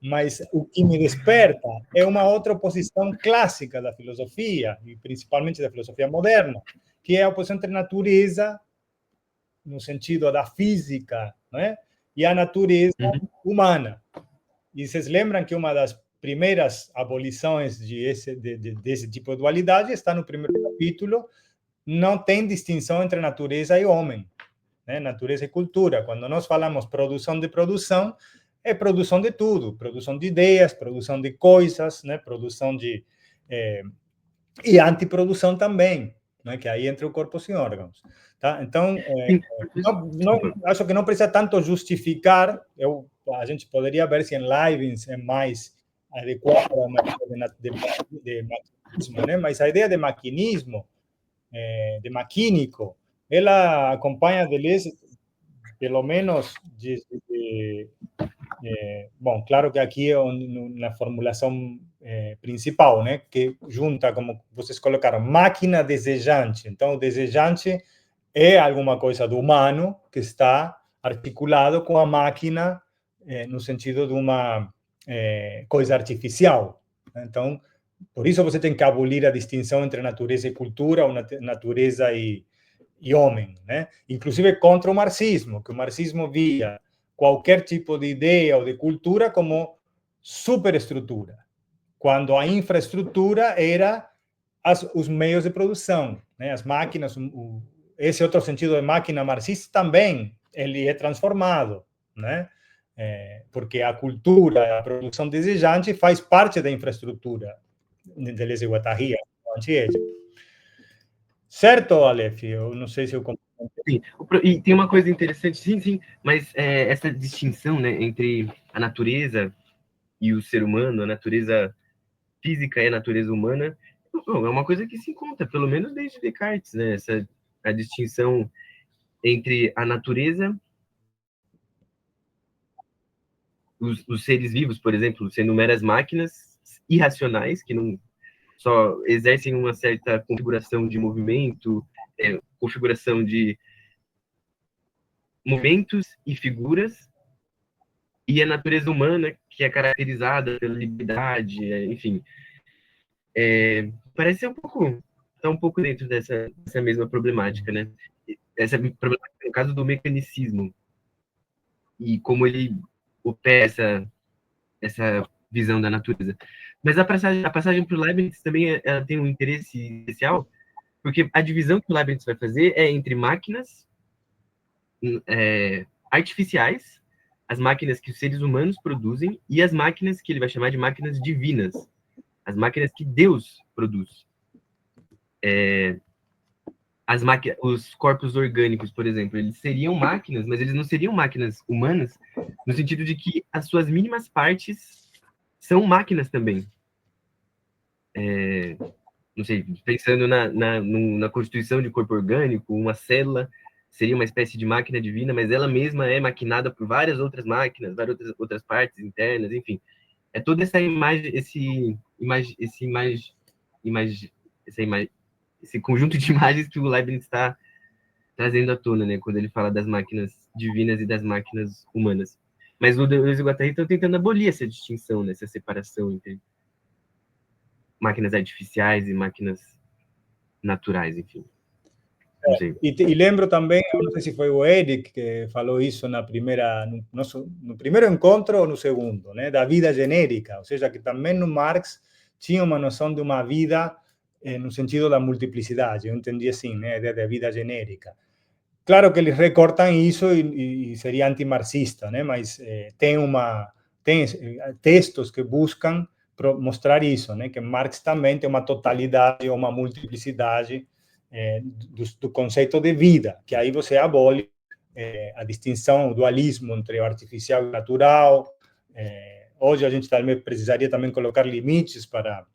mas o que me desperta é uma outra oposição clássica da filosofia, e principalmente da filosofia moderna, que é a oposição entre natureza, no sentido da física, né, e a natureza humana. E vocês lembram que uma das primeiras abolições desse tipo de dualidade está no primeiro capítulo, não tem distinção entre natureza e homem, né? Natureza e cultura. Quando nós falamos produção de produção, é produção de tudo, produção de ideias, produção de coisas, né? Produção de... e antiprodução também, né? Que aí entra o corpo sem órgãos. Tá? Então, acho que não precisa tanto justificar, a gente poderia ver se em Leibniz é mais adequado a uma de maquinismo, né? Mas a ideia de maquinismo, de maquínico, ela acompanha Deleuze, pelo menos, bom, claro que aqui é na formulação principal, né, que junta, como vocês colocaram, máquina desejante. Então, o desejante é alguma coisa do humano que está articulado com a máquina no sentido de uma coisa artificial. Então, por isso você tem que abolir a distinção entre natureza e cultura, ou natureza e homem, né? Inclusive contra o marxismo, que o marxismo via qualquer tipo de ideia ou de cultura como superestrutura, quando a infraestrutura era os meios de produção, né? As máquinas, esse outro sentido de máquina marxista também, ele é transformado, né? Porque a cultura, a produção desejante faz parte da infraestrutura de Deleuze e Guattari, anti-ético. Certo, Aleph? Eu não sei se eu... Sim, e tem uma coisa interessante, sim, mas essa distinção, né, entre a natureza e o ser humano, a natureza física e a natureza humana, é uma coisa que se encontra, pelo menos desde Descartes, né, a distinção entre a natureza, os seres vivos, por exemplo, sendo meras máquinas irracionais, que não só exercem uma certa configuração de movimento, configuração de momentos e figuras, e a natureza humana, que é caracterizada pela liberdade, enfim. Parece ser tá um pouco dentro dessa mesma problemática, né? Essa problemática, no caso do mecanicismo, e como ele opera essa visão da natureza. Mas a passagem para o Leibniz também ela tem um interesse especial, porque a divisão que o Leibniz vai fazer é entre máquinas artificiais, as máquinas que os seres humanos produzem, e as máquinas que ele vai chamar de máquinas divinas, as máquinas que Deus produz. Os corpos orgânicos, por exemplo, eles seriam máquinas, mas eles não seriam máquinas humanas, no sentido de que as suas mínimas partes são máquinas também. Não sei, pensando na constituição de corpo orgânico, uma célula seria uma espécie de máquina divina, mas ela mesma é maquinada por várias outras máquinas, várias outras partes internas, enfim. É toda essa imagem, esse conjunto de imagens que o Leibniz está trazendo à tona, né, quando ele fala das máquinas divinas e das máquinas humanas. Mas o Deleuze e o Guattari estão tentando abolir essa distinção, né, essa separação entre máquinas artificiais e máquinas naturais, enfim. E lembro também, não sei se foi o Eric que falou isso no primeiro encontro ou no segundo, né, da vida genérica, ou seja, que também no Marx tinha uma noção de uma vida no sentido da multiplicidade, eu entendi assim, né, da vida genérica. Claro que eles recortam isso e seria antimarxista, né, mas tem textos que buscam mostrar isso, né, que Marx também tem uma totalidade ou uma multiplicidade do conceito de vida, que aí você abole a distinção, o dualismo entre o artificial e o natural. Hoje a gente também precisaria também colocar limites para,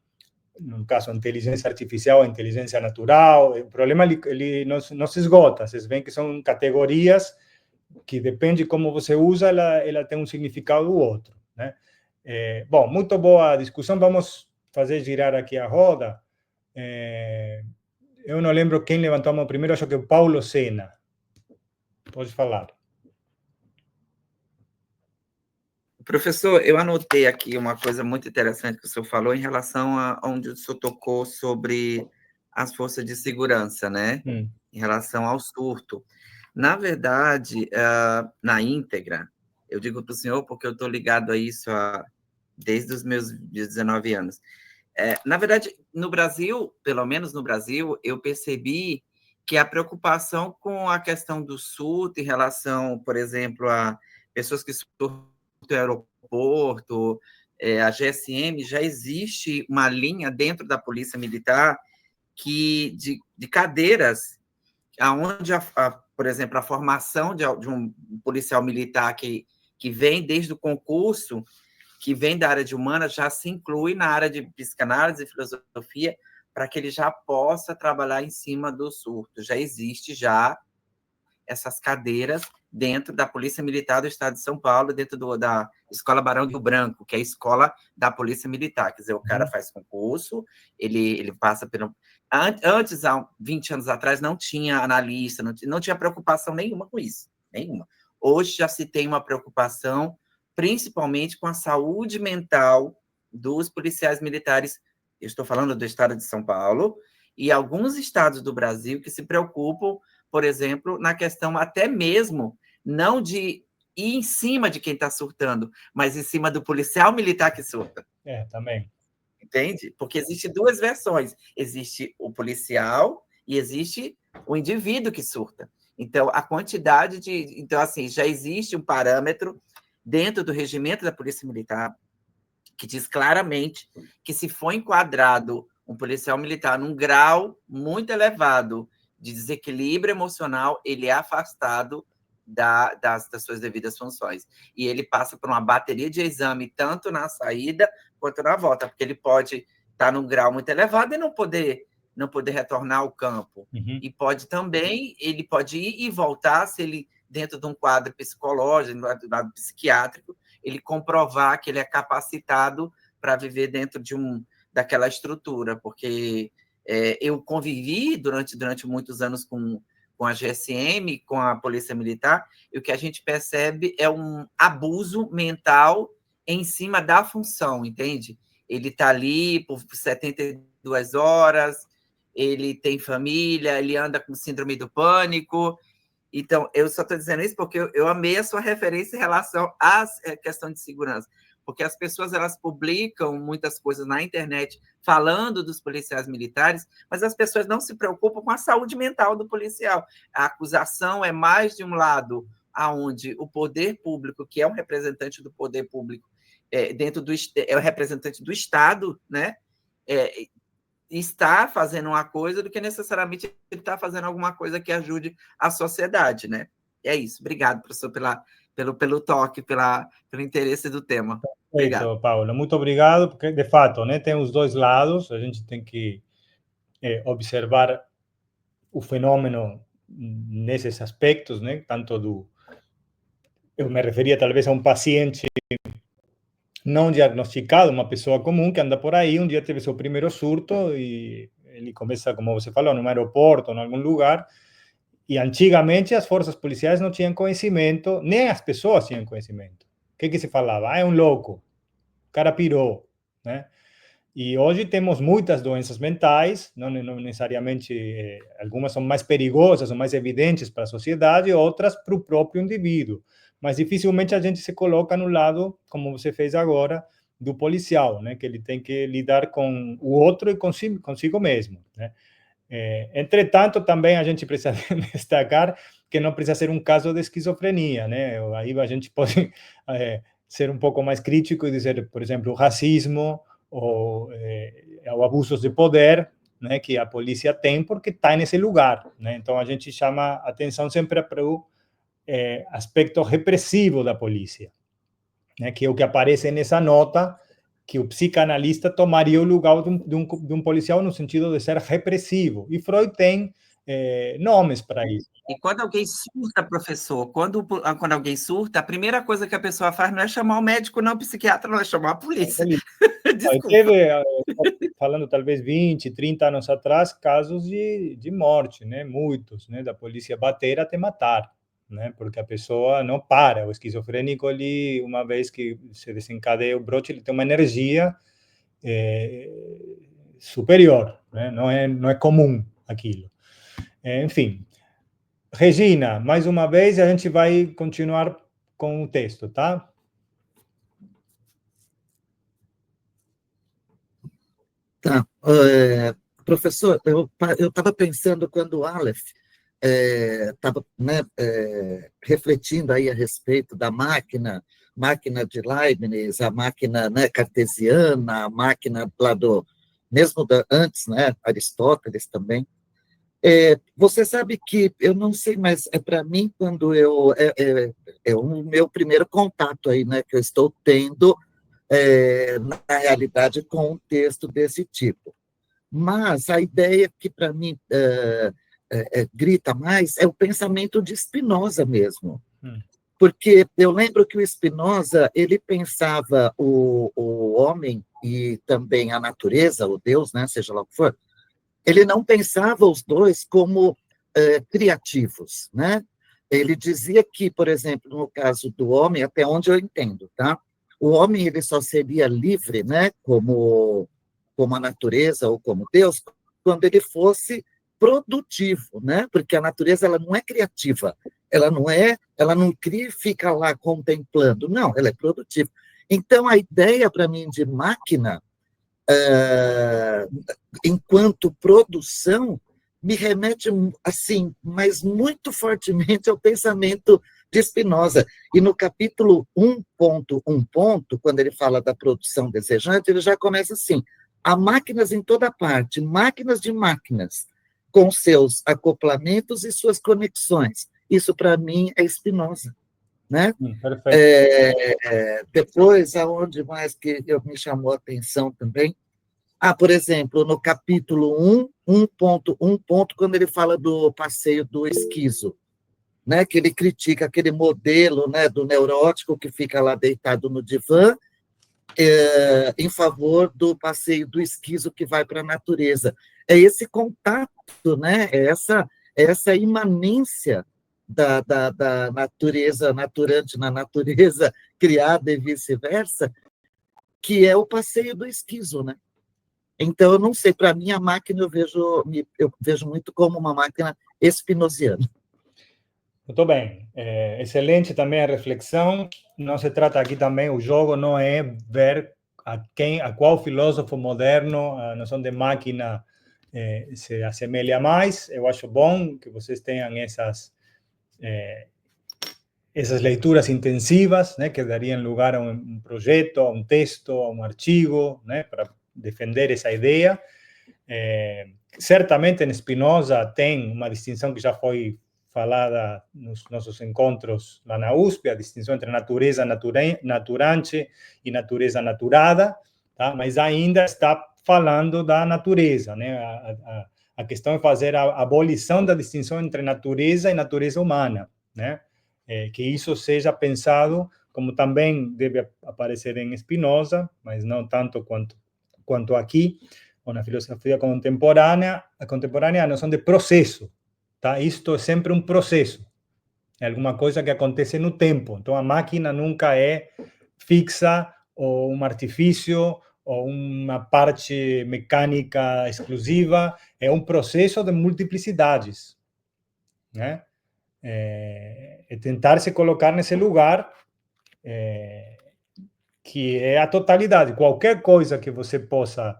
no caso, a inteligência artificial, a inteligência natural. O problema ele não se esgota. Vocês veem que são categorias que depende de como você usa, ela tem um significado ou outro, né? Bom, muito boa discussão. Vamos fazer girar aqui a roda. Eu não lembro quem levantou a mão primeiro, acho que é o Paulo Sena. Pode falar. Professor, eu anotei aqui uma coisa muito interessante que o senhor falou em relação a onde o senhor tocou sobre as forças de segurança, né? Em relação ao surto. Na verdade, na íntegra, eu digo para o senhor porque eu estou ligado a isso desde os meus 19 anos. Na verdade, no Brasil, pelo menos no Brasil, eu percebi que a preocupação com a questão do surto em relação, por exemplo, a pessoas que surtam no aeroporto, a GSM, já existe uma linha dentro da Polícia Militar de cadeiras, onde, por exemplo, a formação de um policial militar que vem desde o concurso, que vem da área de humanas, já se inclui na área de psicanálise e filosofia, para que ele já possa trabalhar em cima do surto. Já existe essas cadeiras dentro da Polícia Militar do Estado de São Paulo, dentro da Escola Barão do Branco, que é a escola da Polícia Militar. Quer dizer, o cara faz concurso, ele passa pelo... Antes, há 20 anos atrás, não tinha analista, não tinha preocupação nenhuma com isso, nenhuma. Hoje já se tem uma preocupação, principalmente com a saúde mental dos policiais militares. Eu estou falando do estado de São Paulo, e alguns estados do Brasil que se preocupam, por exemplo, na questão até mesmo, não de ir em cima de quem está surtando, mas em cima do policial militar que surta. Também. entende? Porque existem duas versões. Existe o policial e existe o indivíduo que surta. Então, a quantidade de... Então, assim, já existe um parâmetro dentro do regimento da Polícia Militar que diz claramente que se for enquadrado um policial militar num grau muito elevado de desequilíbrio emocional, ele é afastado das suas devidas funções. E ele passa por uma bateria de exame, tanto na saída quanto na volta, porque ele pode estar num grau muito elevado e não poder retornar ao campo. Uhum. E pode também, ele pode ir e voltar, se ele, dentro de um quadro psicológico, do lado psiquiátrico, ele comprovar que ele é capacitado para viver dentro daquela estrutura, porque eu convivi durante muitos anos com a GSM, com a Polícia Militar, e o que a gente percebe é um abuso mental em cima da função, entende? Ele está ali por 72 horas, ele tem família, ele anda com síndrome do pânico. Então, eu só estou dizendo isso porque eu amei a sua referência em relação à questão de segurança, porque as pessoas elas publicam muitas coisas na internet falando dos policiais militares, mas as pessoas não se preocupam com a saúde mental do policial. A acusação é mais de um lado, aonde o poder público, que é um representante do poder público, é o representante do Estado, né? Está fazendo uma coisa do que necessariamente ele está fazendo alguma coisa que ajude a sociedade, né? É isso. Obrigado, professor, pelo toque, pelo interesse do tema. Perfeito, Paula. Muito obrigado, porque, de fato, né, tem os dois lados, a gente tem que observar o fenômeno nesses aspectos, né, tanto eu me referia talvez a um paciente não diagnosticado, uma pessoa comum que anda por aí, um dia teve seu primeiro surto e ele começa, como você falou, num aeroporto, em algum lugar, e antigamente as forças policiais não tinham conhecimento, nem as pessoas tinham conhecimento. O que se falava? É um louco, o cara pirou, né? E hoje temos muitas doenças mentais, não necessariamente, algumas são mais perigosas, são mais evidentes para a sociedade, outras para o próprio indivíduo. Mas dificilmente a gente se coloca no lado, como você fez agora, do policial, né? Que ele tem que lidar com o outro e consigo mesmo, né? Entretanto, também a gente precisa destacar que não precisa ser um caso de esquizofrenia, né? Aí a gente pode ser um pouco mais crítico e dizer, por exemplo, o racismo ou abusos de poder, né, que a polícia tem porque está nesse lugar, né? Então a gente chama atenção sempre para o aspecto repressivo da polícia, né, que é o que aparece nessa nota, que o psicanalista tomaria o lugar de um policial no sentido de ser repressivo. E Freud tem nomes para isso. E quando alguém surta, professor, quando alguém surta, a primeira coisa que a pessoa faz não é chamar o médico, não o psiquiatra, não é chamar a polícia. Teve, falando talvez 20, 30 anos atrás, casos de morte, né? Muitos, né? Da polícia bater até matar, né? Porque a pessoa não para. O esquizofrênico, ele, uma vez que se desencadeia o brote, ele tem uma energia superior, né? Não é comum aquilo. Enfim. Regina, mais uma vez, a gente vai continuar com o texto, tá? Tá. Professor, eu estava pensando quando o Aleph estava refletindo aí a respeito da máquina de Leibniz, a máquina, né, cartesiana, a máquina lá mesmo antes, né, Aristóteles também. Você sabe que, eu não sei, mas para mim, quando é o meu primeiro contato aí, né, que eu estou tendo, na realidade, com um texto desse tipo. Mas a ideia que, para mim, grita mais é o pensamento de Spinoza mesmo. Porque eu lembro que o Spinoza, ele pensava o homem e também a natureza, o Deus, né, seja lá o que for, ele não pensava os dois como criativos, né? Ele dizia que, por exemplo, no caso do homem, até onde eu entendo, tá? O homem ele só seria livre, né, como a natureza ou como Deus, quando ele fosse produtivo, né? Porque a natureza ela não é criativa, ela não cria e fica lá contemplando, não, ela é produtiva. Então a ideia para mim de máquina enquanto produção, me remete, assim, mas muito fortemente ao pensamento de Spinoza. E no capítulo 1.1, quando ele fala da produção desejante, ele já começa assim: há máquinas em toda parte, máquinas de máquinas, com seus acoplamentos e suas conexões. Isso, para mim, é Spinoza. Né? Depois, aonde mais que me chamou a atenção também? Por exemplo, no capítulo 1.1, quando ele fala do passeio do esquizo, né, que ele critica aquele modelo, né, do neurótico que fica lá deitado no divã, em favor do passeio do esquizo que vai para a natureza. É esse contato, né, essa imanência da natureza naturante na natureza criada e vice-versa, que é o passeio do esquizo, né? Então, eu não sei, para mim, a máquina eu vejo muito como uma máquina spinoziana. Muito bem. Excelente também a reflexão. Não se trata aqui também, o jogo não é ver a qual filósofo moderno a noção de máquina se assemelha mais. Eu acho bom que vocês tenham essas leituras intensivas, né, que dariam lugar a um projeto, a um texto, a um artigo, né, para defender essa ideia. Certamente em Spinoza tem uma distinção que já foi falada nos nossos encontros lá na USP, a distinção entre natureza naturante e natureza naturada, tá? Mas ainda está falando da natureza, né? A questão é fazer a abolição da distinção entre natureza e natureza humana, né? Que isso seja pensado, como também deve aparecer em Spinoza, mas não tanto quanto aqui, ou na filosofia contemporânea, a noção de processo. Tá? Isto é sempre um processo, é alguma coisa que acontece no tempo. Então, a máquina nunca é fixa, ou um artifício, ou uma parte mecânica exclusiva, é um processo de multiplicidades, né? É tentar se colocar nesse lugar que é a totalidade. Qualquer coisa que você possa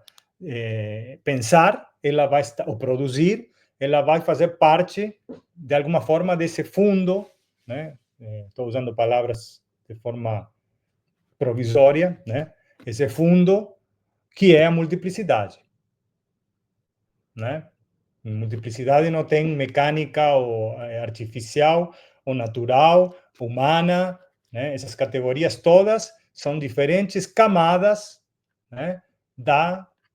pensar, ela vai estar, ou produzir, ela vai fazer parte, de alguma forma, desse fundo, né? Estou usando palavras de forma provisória, né? Esse fundo que é a multiplicidade, né? Multiplicidade não tem mecânica ou artificial, ou natural, humana, né? Essas categorias todas são diferentes camadas, né,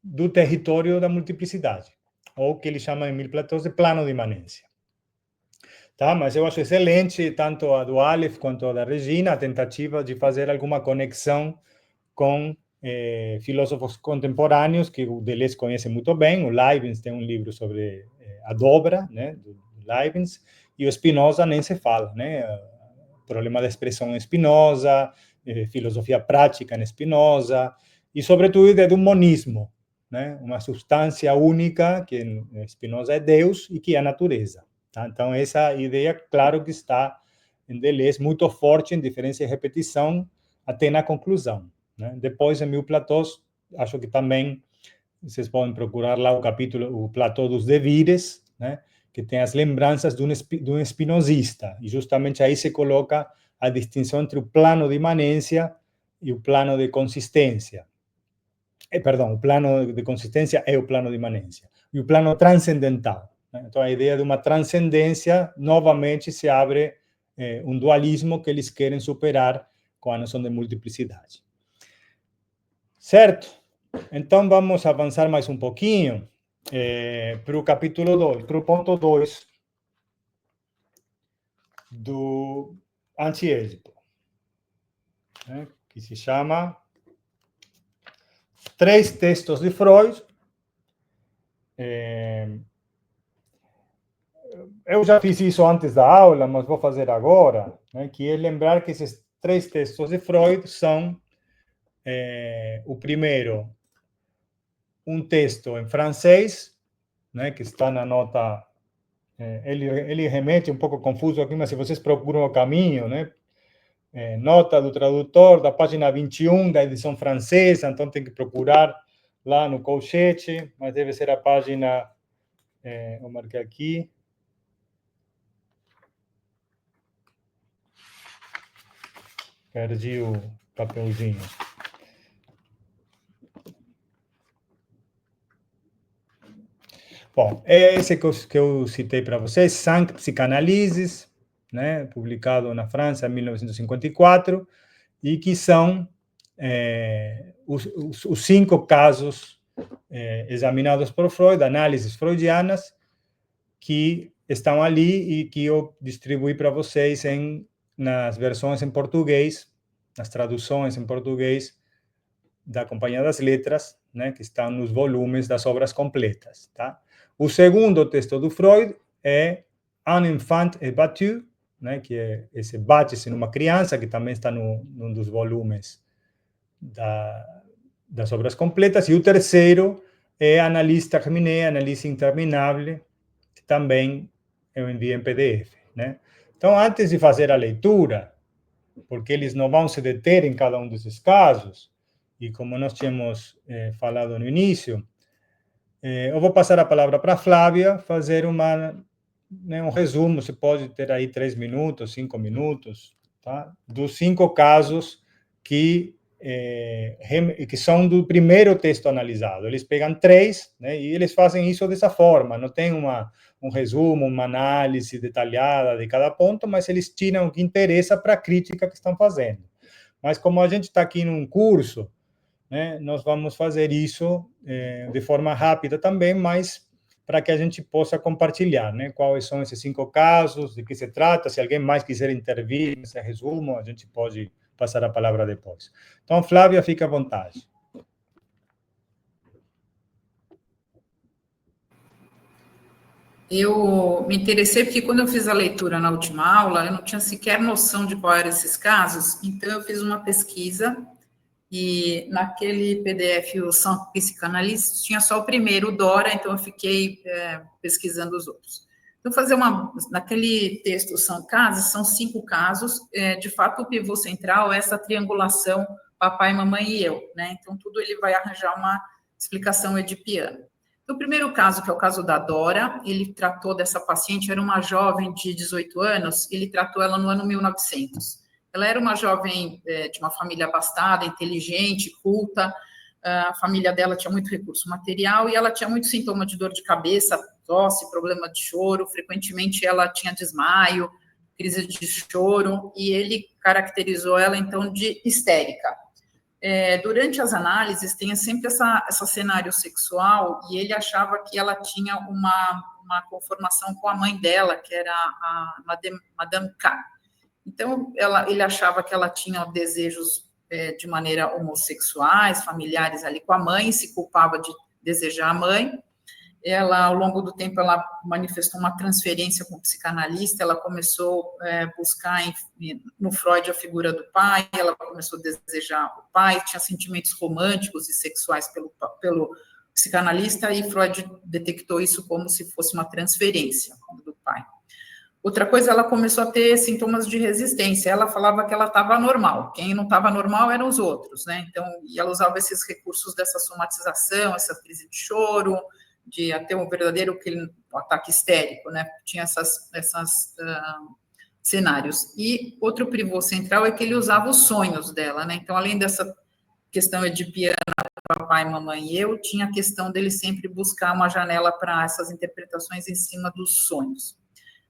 do território da multiplicidade, ou que ele chama, Emile Platós, de plano de imanência. Tá? Mas eu acho excelente, tanto a do Aleph quanto a da Regina, a tentativa de fazer alguma conexão com filósofos contemporâneos, que o Deleuze conhece muito bem. O Leibniz tem um livro sobre a dobra, né, do Leibniz, e o Spinoza nem se fala, né? O problema da expressão em Spinoza, filosofia prática em Spinoza, e, sobretudo, a ideia do monismo, né? Uma substância única, que em Spinoza é Deus, e que é a natureza. Tá? Então, essa ideia, claro que está em Deleuze, muito forte em diferença e repetição, até na conclusão, né? Depois, em Emile Platós, acho que também vocês podem procurar lá o capítulo, o Platô dos Devires, né? Que tem as lembranças de um espinosista, e justamente aí se coloca a distinção entre o plano de imanência e o plano de consistência. Perdão, o plano de consistência é o plano de imanência. E o plano transcendental, né? Então, a ideia de uma transcendência, novamente, se abre um dualismo que eles querem superar com a noção de multiplicidade. Certo? Então, vamos avançar mais um pouquinho para o capítulo 2, para o ponto 2 do Anti-Édipo, né, que se chama 3 textos de Freud. Eu já fiz isso antes da aula, mas vou fazer agora, né, que é lembrar que esses 3 textos de Freud são, o primeiro, um texto em francês, né, que está na nota, ele remete um pouco confuso aqui, mas se vocês procuram o caminho, né, nota do tradutor, da página 21 da edição francesa, então tem que procurar lá no colchete, mas deve ser a página, eu marquei aqui. Perdi o papelzinho. Bom, esse que eu citei para vocês, Cinq Psychanalyses, né, publicado na França em 1954, e que são os 5 casos examinados por Freud, análises freudianas, que estão ali e que eu distribuí para vocês nas versões em português, nas traduções em português da Companhia das Letras, né, que estão nos volumes das obras completas, tá? O segundo texto do Freud é Un enfant est battu, né, que é esse bate-se numa criança, que também está num dos volumes das obras completas. E o terceiro é Analyse terminée, Analyse interminável, que também eu enviei em PDF, né? Então, antes de fazer a leitura, porque eles não vão se deter em cada um desses casos, e como nós tínhamos falado no início, eu vou passar a palavra para a Flávia, fazer um resumo, você pode ter aí 3 minutos, 5 minutos, tá? Dos 5 casos que são do primeiro texto analisado. Eles pegam 3, né, e eles fazem isso dessa forma, não tem um resumo, uma análise detalhada de cada ponto, mas eles tiram o que interessa para a crítica que estão fazendo. Mas como a gente está aqui num curso, né, nós vamos fazer isso de forma rápida também, mas para que a gente possa compartilhar, né, quais são esses 5 casos, de que se trata. Se alguém mais quiser intervir nesse resumo, a gente pode passar a palavra depois. Então, Flávia, fica à vontade. Eu me interessei porque quando eu fiz a leitura na última aula, eu não tinha sequer noção de quais eram esses casos, então eu fiz uma pesquisa e naquele PDF, o Cinq Psychanalyses, tinha só o primeiro, o Dora, então eu fiquei pesquisando os outros. Então, naquele texto são 5 casos, de fato o pivô central é essa triangulação papai, mamãe e eu, né? Então, tudo ele vai arranjar uma explicação edipiana. O primeiro caso, que é o caso da Dora, ele tratou dessa paciente, era uma jovem de 18 anos, ele tratou ela no ano 1900. Ela era uma jovem de uma família abastada, inteligente, culta, a família dela tinha muito recurso material e ela tinha muito sintoma de dor de cabeça, tosse, problema de choro, frequentemente ela tinha desmaio, crise de choro, e ele caracterizou ela, então, de histérica. Durante as análises, tem sempre esse cenário sexual, e ele achava que ela tinha uma conformação com a mãe dela, que era a Madame K. Então, ele achava que ela tinha desejos de maneira homossexuais, familiares ali com a mãe, se culpava de desejar a mãe. Ela, ao longo do tempo, ela manifestou uma transferência com o psicanalista, ela começou a buscar no Freud a figura do pai, ela começou a desejar o pai, tinha sentimentos românticos e sexuais pelo psicanalista, e Freud detectou isso como se fosse uma transferência do pai. Outra coisa, ela começou a ter sintomas de resistência, ela falava que ela estava normal, quem não estava normal eram os outros, né? Então, e ela usava esses recursos dessa somatização, essa crise de choro, de até um verdadeiro ataque histérico, né? Tinha esses cenários. E outro pivô central é que ele usava os sonhos dela, né? Então, além dessa questão edipiana, papai, mamãe e eu, tinha a questão dele sempre buscar uma janela para essas interpretações em cima dos sonhos.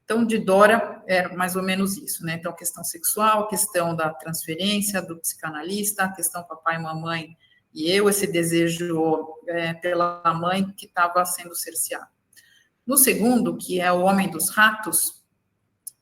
Então, de Dora, é mais ou menos isso, né? Então, a questão sexual, a questão da transferência do psicanalista, a questão papai, mamãe e eu, esse desejo pela mãe que estava sendo cerceado. No segundo, que é o Homem dos Ratos,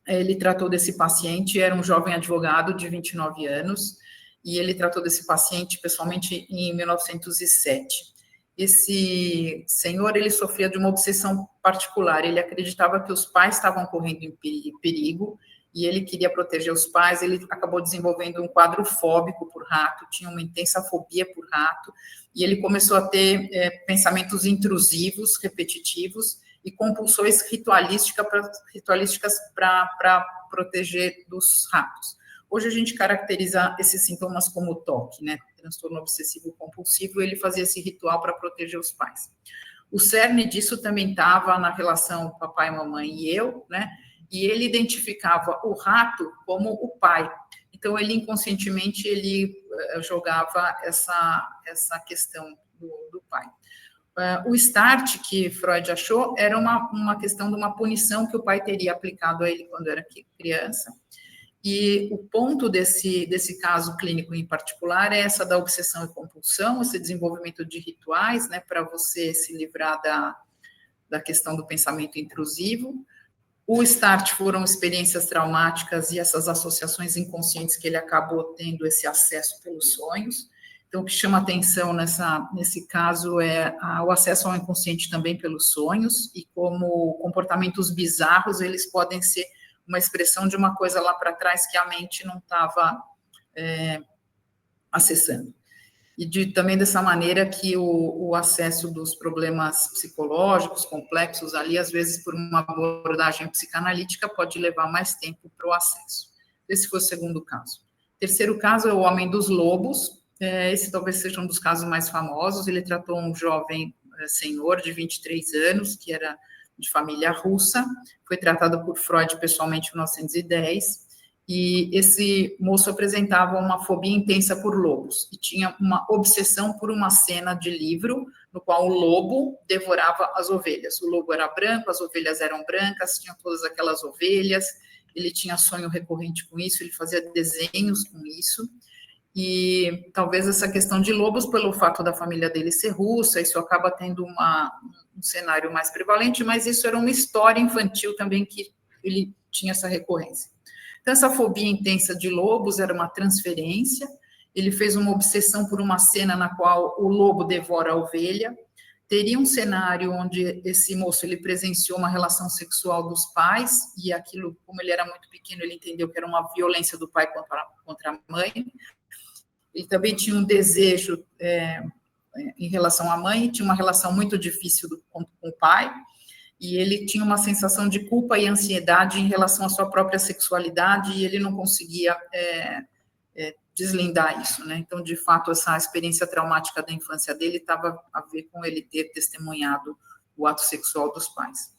ele tratou desse paciente, era um jovem advogado de 29 anos, e ele tratou desse paciente pessoalmente em 1907. Esse senhor, ele sofria de uma obsessão particular, ele acreditava que os pais estavam correndo em perigo, e ele queria proteger os pais, ele acabou desenvolvendo um quadro fóbico por rato, tinha uma intensa fobia por rato, e ele começou a ter pensamentos intrusivos, repetitivos, e compulsões ritualísticas para proteger dos ratos. Hoje a gente caracteriza esses sintomas como TOC, né? transtorno obsessivo-compulsivo, ele fazia esse ritual para proteger os pais. O cerne disso também estava na relação papai, mamãe e eu, né? E ele identificava o rato como o pai. Então, ele inconscientemente ele jogava essa questão do pai. O start que Freud achou era uma questão de uma punição que o pai teria aplicado a ele quando era criança. E o ponto desse caso clínico em particular é essa da obsessão e compulsão, esse desenvolvimento de rituais, né, para você se livrar da questão do pensamento intrusivo. O start foram experiências traumáticas e essas associações inconscientes que ele acabou tendo esse acesso pelos sonhos. Então, o que chama atenção nesse caso é o acesso ao inconsciente também pelos sonhos, e como comportamentos bizarros, eles podem ser uma expressão de uma coisa lá para trás que a mente não estava acessando. E também dessa maneira que o acesso dos problemas psicológicos complexos ali, às vezes por uma abordagem psicanalítica, pode levar mais tempo para o acesso. Esse foi o segundo caso. O terceiro caso é o Homem dos Lobos. Esse talvez seja um dos casos mais famosos. Ele tratou um jovem senhor de 23 anos, que era de família russa, foi tratado por Freud pessoalmente em 1910, e esse moço apresentava uma fobia intensa por lobos, e tinha uma obsessão por uma cena de livro, no qual o lobo devorava as ovelhas. O lobo era branco, as ovelhas eram brancas, tinha todas aquelas ovelhas, ele tinha sonho recorrente com isso, ele fazia desenhos com isso, e talvez essa questão de lobos, pelo fato da família dele ser russa, isso acaba tendo um cenário mais prevalente, mas isso era uma história infantil também que ele tinha essa recorrência. Então, essa fobia intensa de lobos era uma transferência, ele fez uma obsessão por uma cena na qual o lobo devora a ovelha, teria um cenário onde esse moço, ele presenciou uma relação sexual dos pais, e aquilo, como ele era muito pequeno, ele entendeu que era uma violência do pai contra a mãe. Ele também tinha um desejo em relação à mãe, tinha uma relação muito difícil com o pai, e ele tinha uma sensação de culpa e ansiedade em relação à sua própria sexualidade, e ele não conseguia deslindar isso, né? Então, de fato, essa experiência traumática da infância dele estava a ver com ele ter testemunhado o ato sexual dos pais.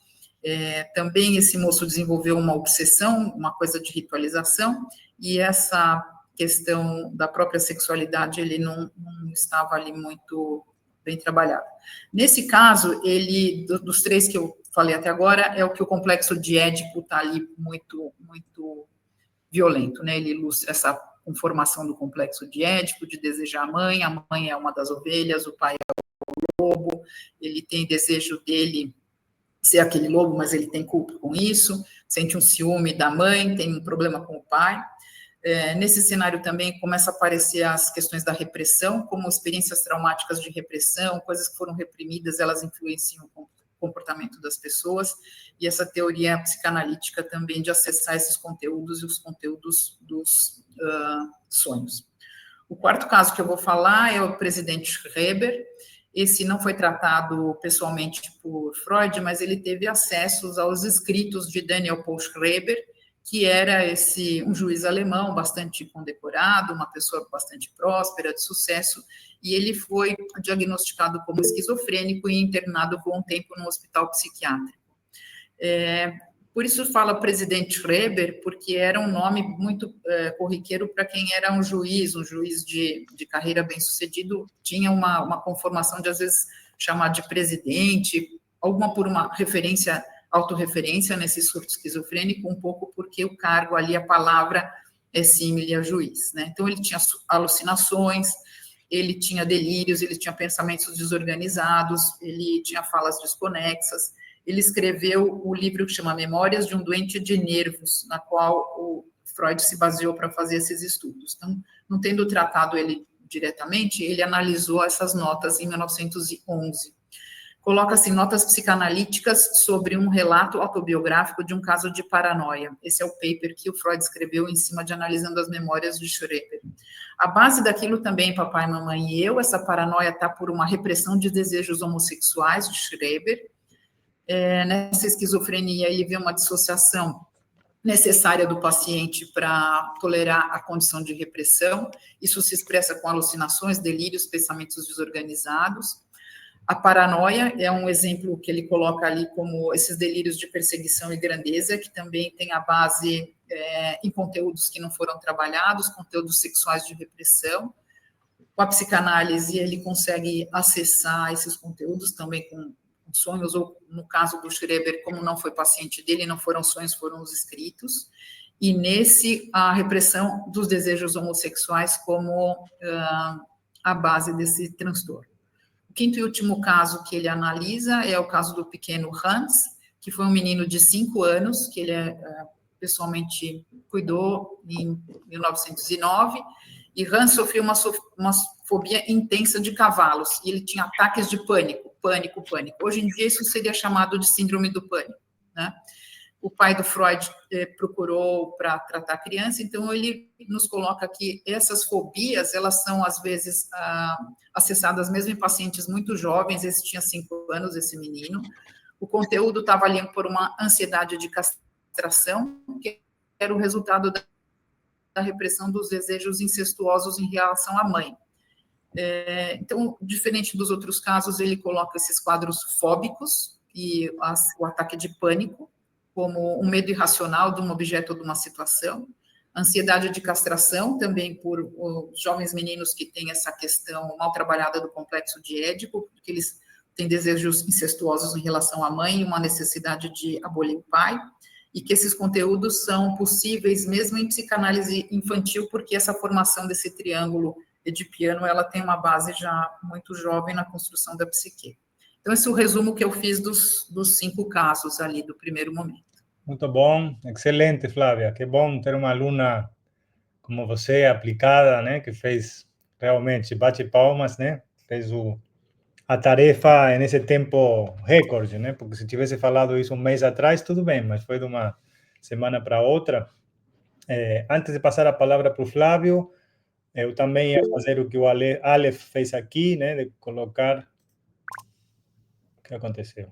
Também esse moço desenvolveu uma obsessão, uma coisa de ritualização, e essa questão da própria sexualidade, ele não estava ali muito bem trabalhado. Nesse caso, dos três que eu falei até agora, é o que o complexo de Édipo está ali muito, muito violento, né? Ele ilustra essa conformação do complexo de Édipo, de desejar a mãe é uma das ovelhas, o pai é o lobo, ele tem desejo dele ser aquele lobo, mas ele tem culpa com isso, sente um ciúme da mãe, tem um problema com o pai. Nesse cenário também começa a aparecer as questões da repressão, como experiências traumáticas de repressão, coisas que foram reprimidas, elas influenciam o comportamento das pessoas, e essa teoria psicanalítica também de acessar esses conteúdos e os conteúdos dos sonhos. O quarto caso que eu vou falar é o presidente Schreber. Esse não foi tratado pessoalmente por Freud, mas ele teve acessos aos escritos de Daniel Paul Schreber, que era um juiz alemão bastante condecorado, uma pessoa bastante próspera, de sucesso, e ele foi diagnosticado como esquizofrênico e internado por um tempo no hospital psiquiátrico. Por isso fala presidente Schreber, porque era um nome muito corriqueiro para quem era um juiz de carreira bem-sucedido, tinha uma conformação de, às vezes, chamar de presidente, alguma por uma referência, autorreferência nesse surto esquizofrênico, um pouco porque o cargo ali, a palavra é símile a juiz, né? Então, ele tinha alucinações, ele tinha delírios, ele tinha pensamentos desorganizados, ele tinha falas desconexas. Ele escreveu o livro que chama Memórias de um Doente de Nervos, na qual o Freud se baseou para fazer esses estudos. Então, não tendo tratado ele diretamente, ele analisou essas notas em 1911. Coloca-se notas psicanalíticas sobre um relato autobiográfico de um caso de paranoia. Esse é o paper que o Freud escreveu em cima de analisando as memórias de Schreber. A base daquilo também, Papai, Mamãe e Eu, essa paranoia está por uma repressão de desejos homossexuais de Schreber. Nessa esquizofrenia, ele vê uma dissociação necessária do paciente para tolerar a condição de repressão. Isso se expressa com alucinações, delírios, pensamentos desorganizados. A paranoia é um exemplo que ele coloca ali como esses delírios de perseguição e grandeza, que também tem a base em conteúdos que não foram trabalhados, conteúdos sexuais de repressão. Com a psicanálise, ele consegue acessar esses conteúdos também com sonhos, ou no caso do Schreber, como não foi paciente dele, não foram sonhos, foram os escritos. E nesse, a repressão dos desejos homossexuais como a base desse transtorno. O quinto e último caso que ele analisa é o caso do pequeno Hans, que foi um menino de 5 anos, que ele pessoalmente cuidou em 1909, e Hans sofreu uma fobia intensa de cavalos, e ele tinha ataques de pânico. Hoje em dia, isso seria chamado de síndrome do pânico, né? O pai do Freud procurou para tratar a criança, então ele nos coloca que essas fobias, elas são, às vezes, acessadas mesmo em pacientes muito jovens. Esse tinha 5 anos, esse menino. O conteúdo estava ali por uma ansiedade de castração, que era o resultado da repressão dos desejos incestuosos em relação à mãe. Então, diferente dos outros casos, ele coloca esses quadros fóbicos e o ataque de pânico como um medo irracional de um objeto ou de uma situação, ansiedade de castração, também por os jovens meninos que têm essa questão mal trabalhada do complexo de Édipo, porque eles têm desejos incestuosos em relação à mãe e uma necessidade de abolir o pai, e que esses conteúdos são possíveis mesmo em psicanálise infantil, porque essa formação desse triângulo edipiano, ela tem uma base já muito jovem na construção da psique. Então, esse é o resumo que eu fiz dos 5 casos ali do primeiro momento. Muito bom, excelente, Flávia. Que bom ter uma aluna como você, aplicada, né, que fez realmente, bate palmas, né, fez a tarefa nesse tempo recorde, né, porque se tivesse falado isso um mês atrás, tudo bem, mas foi de uma semana para outra. Antes de passar a palavra para o Flávio, eu também ia fazer o que o Aleph fez aqui, né, de colocar... O que aconteceu?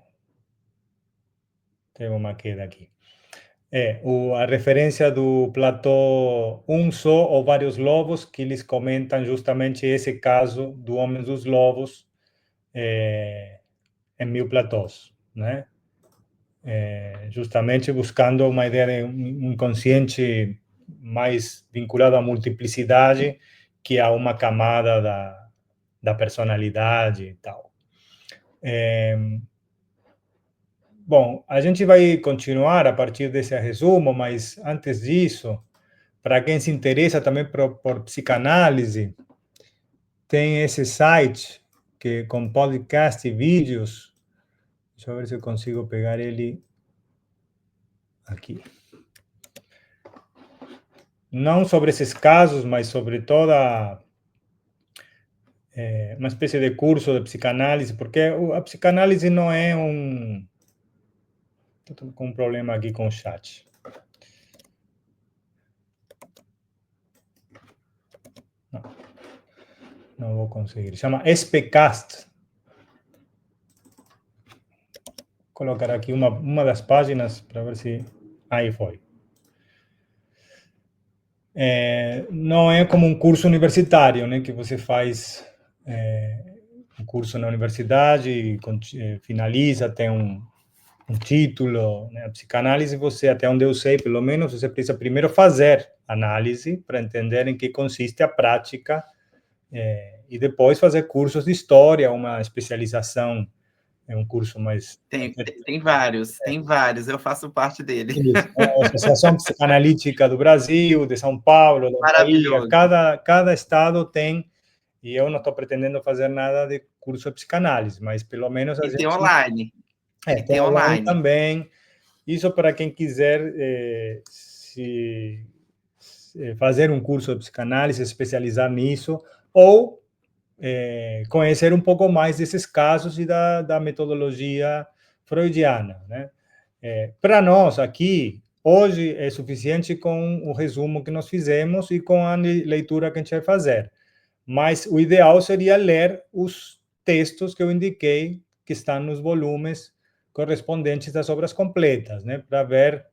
Teve uma queda aqui. A referência do Platão, um só ou vários lobos, que eles comentam justamente esse caso do Homem dos Lobos em 1000 Platós, né? Justamente buscando uma ideia de um inconsciente mais vinculado à multiplicidade que a uma camada da personalidade e tal. Bom, a gente vai continuar a partir desse resumo, mas antes disso, para quem se interessa também por psicanálise, tem esse site que com podcast e vídeos. Deixa eu ver se eu consigo pegar ele aqui. Não sobre esses casos, mas sobre toda uma espécie de curso de psicanálise, porque a psicanálise não é um... Estou com um problema aqui com o chat. Não vou conseguir. Chama SPcast. Vou colocar aqui uma das páginas para ver se... Aí foi. Não é como um curso universitário, né, que você faz um curso na universidade e finaliza, tem um título, né? A psicanálise, você, até onde eu sei, pelo menos, você precisa primeiro fazer análise para entender em que consiste a prática e depois fazer cursos de história, uma especialização, um curso mais... Tem vários, eu faço parte dele. A Associação Psicanalítica do Brasil, de São Paulo, da Bahia, cada estado tem, e eu não estou pretendendo fazer nada de curso de psicanálise, mas pelo menos... E tem online. Tem online também. Isso para quem quiser fazer um curso de psicanálise, especializar nisso, ou conhecer um pouco mais desses casos e da metodologia freudiana, né? Para nós aqui, hoje, é suficiente com o resumo que nós fizemos e com a leitura que a gente vai fazer. Mas o ideal seria ler os textos que eu indiquei, que estão nos volumes correspondentes das obras completas, né, para ver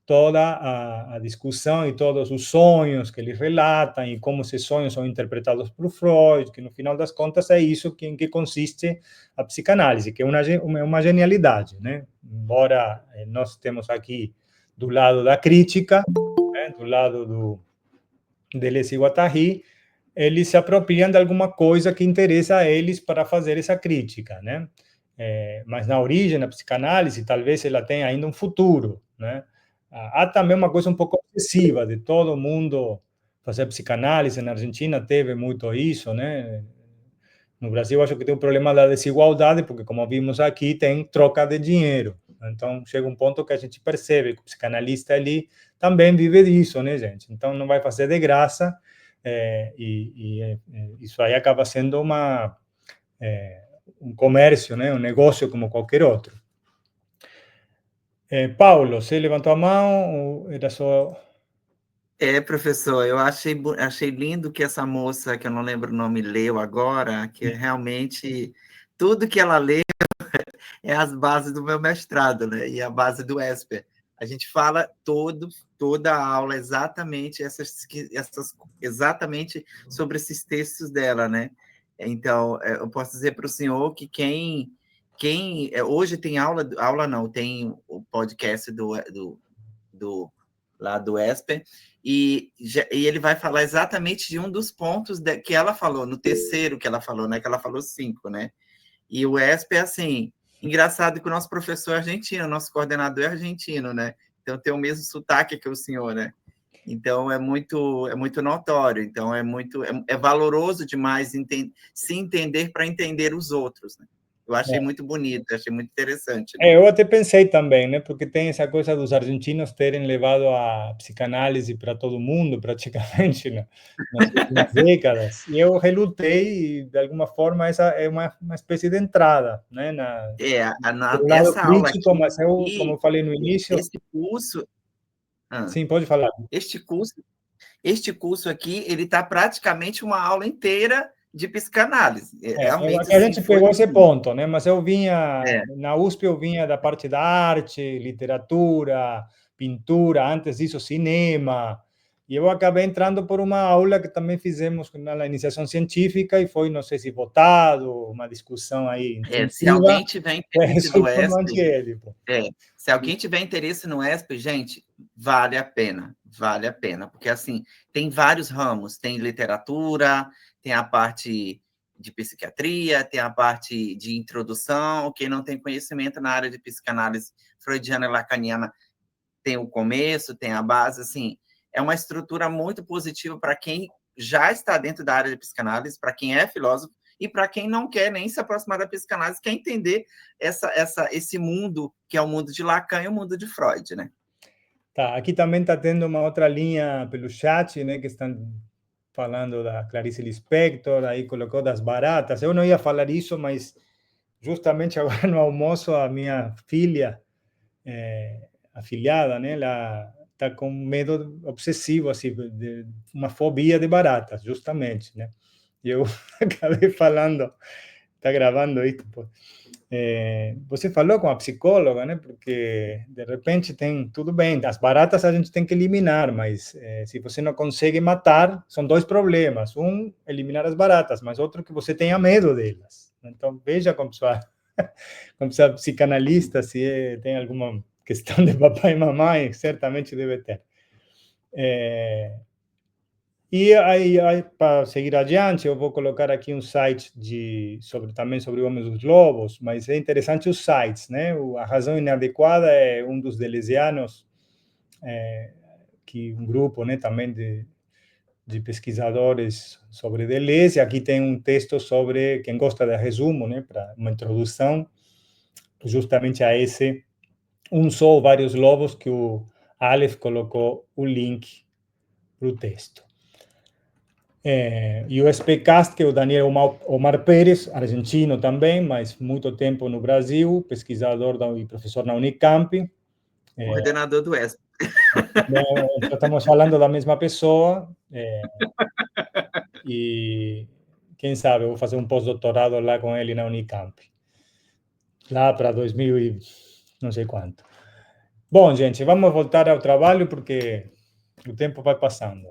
toda a discussão e todos os sonhos que eles relatam e como esses sonhos são interpretados por Freud, que no final das contas é isso em que consiste a psicanálise, que é uma genialidade, né? Embora nós temos aqui do lado da crítica, né, do lado do Deleuze e Guattari, eles se apropriam de alguma coisa que interessa a eles para fazer essa crítica, né? Mas na origem, na psicanálise, talvez ela tenha ainda um futuro, né? Há também uma coisa um pouco obsessiva de todo mundo fazer psicanálise. Na Argentina teve muito isso, né? No Brasil, acho que tem um problema da desigualdade, porque, como vimos aqui, tem troca de dinheiro. Então, chega um ponto que a gente percebe que o psicanalista ali também vive disso, né, gente? Então, não vai fazer de graça, isso aí acaba sendo um comércio, né? Um negócio como qualquer outro. Paulo, você levantou a mão ou era só... Professor, eu achei lindo que essa moça, que eu não lembro o nome, leu agora, que realmente tudo que ela leu é as bases do meu mestrado, né? E a base do ESPER. A gente fala toda a aula exatamente exatamente sobre esses textos dela, né? Então, eu posso dizer para o senhor que quem hoje tem aula não, tem o podcast lá do ESPER, e ele vai falar exatamente de um dos pontos que ela falou, no terceiro que ela falou, né? Que ela falou 5, né? E o ESPER, assim, engraçado que o nosso professor é argentino, nosso coordenador é argentino, né? Então tem o mesmo sotaque que o senhor, né? Então é muito notório, então é valoroso demais se entender para entender os outros, né? Eu achei muito bonito, achei muito interessante. Né? Eu até pensei também, né? Porque tem essa coisa dos argentinos terem levado a psicanálise para todo mundo, praticamente, né? Nas últimas décadas. E eu relutei, e, de alguma forma, essa é uma espécie de entrada, né? Essa aula aqui, mas eu, como eu falei no início... Esse curso... Sim, pode falar. Este curso aqui, ele está praticamente uma aula inteira de psicanálise. Realmente, a gente pegou esse ponto, né? Mas eu vinha, na USP eu vinha da parte da arte, literatura, pintura, antes disso cinema, e eu acabei entrando por uma aula que também fizemos na iniciação científica e foi, não sei se votado, uma discussão aí intensiva. Se alguém tiver interesse no ESPER, se alguém tiver interesse no ESPER, gente, vale a pena, porque assim, tem vários ramos, tem literatura, tem a parte de psiquiatria, tem a parte de introdução, quem não tem conhecimento na área de psicanálise freudiana e lacaniana tem o começo, tem a base, assim, é uma estrutura muito positiva para quem já está dentro da área de psicanálise, para quem é filósofo, e para quem não quer nem se aproximar da psicanálise, quer entender esse mundo, que é o mundo de Lacan e o mundo de Freud, né? Tá, aqui também está tendo uma outra linha pelo chat, né, que estão falando da Clarice Lispector, aí colocou das baratas. Eu não ia falar isso, mas justamente agora no almoço a minha filha, afilhada, né, ela está com medo obsessivo, assim, de uma fobia de baratas, justamente, né? E eu acabei falando, está gravando isso, pô. Você falou com a psicóloga, né? Porque de repente tem tudo bem, as baratas a gente tem que eliminar, mas se você não consegue matar, são 2 problemas: um, eliminar as baratas, mas outro que você tenha medo delas. Então veja como sua psicanalista, se tem alguma questão de papai e mamãe, certamente deve ter. E aí, para seguir adiante, eu vou colocar aqui um site também sobre o Homem dos Lobos, mas é interessante os sites, né? A Razão Inadequada é um dos deleuzianos, que um grupo, né, também de pesquisadores sobre Deleuze. Aqui tem um texto sobre, quem gosta de resumo, né, para uma introdução, justamente a esse Um Só ou Vários Lobos, que o Aleph colocou o link para o texto. E o SPCast, que é o Daniel Omar Pérez, argentino também, mas muito tempo no Brasil, pesquisador e professor na Unicamp. Coordenador do ESPER. Estamos falando da mesma pessoa. E quem sabe eu vou fazer um pós-doutorado lá com ele na Unicamp. Lá para 2000 e não sei quanto. Bom, gente, vamos voltar ao trabalho, porque o tempo vai passando.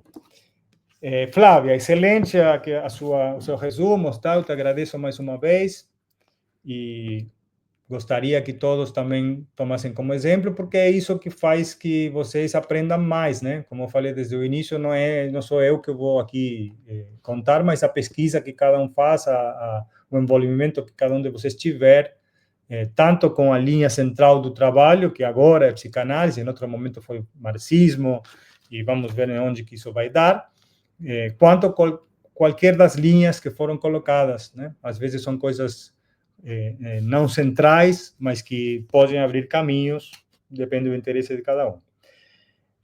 Flávia, excelente o seu resumo, tá? Eu te agradeço mais uma vez e gostaria que todos também tomassem como exemplo, porque é isso que faz que vocês aprendam mais, né? Como eu falei desde o início, não sou eu que vou aqui contar, mas a pesquisa que cada um faz, o envolvimento que cada um de vocês tiver, tanto com a linha central do trabalho, que agora é psicanálise, em outro momento foi marxismo, e vamos ver onde que isso vai dar, quanto qualquer das linhas que foram colocadas, né? Às vezes são coisas não centrais, mas que podem abrir caminhos, depende do interesse de cada um.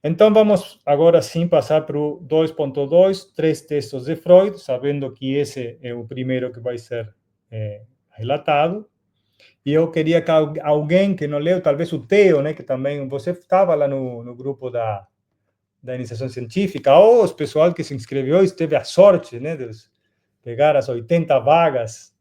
Então, vamos agora sim passar para o 2.2, 3 textos de Freud, sabendo que esse é o primeiro que vai ser relatado. E eu queria que alguém que não leu, talvez o Theo, né, que também você estava lá no grupo da iniciação científica, ou os pessoal que se inscreveu e teve a sorte, né, de pegar as 80 vagas.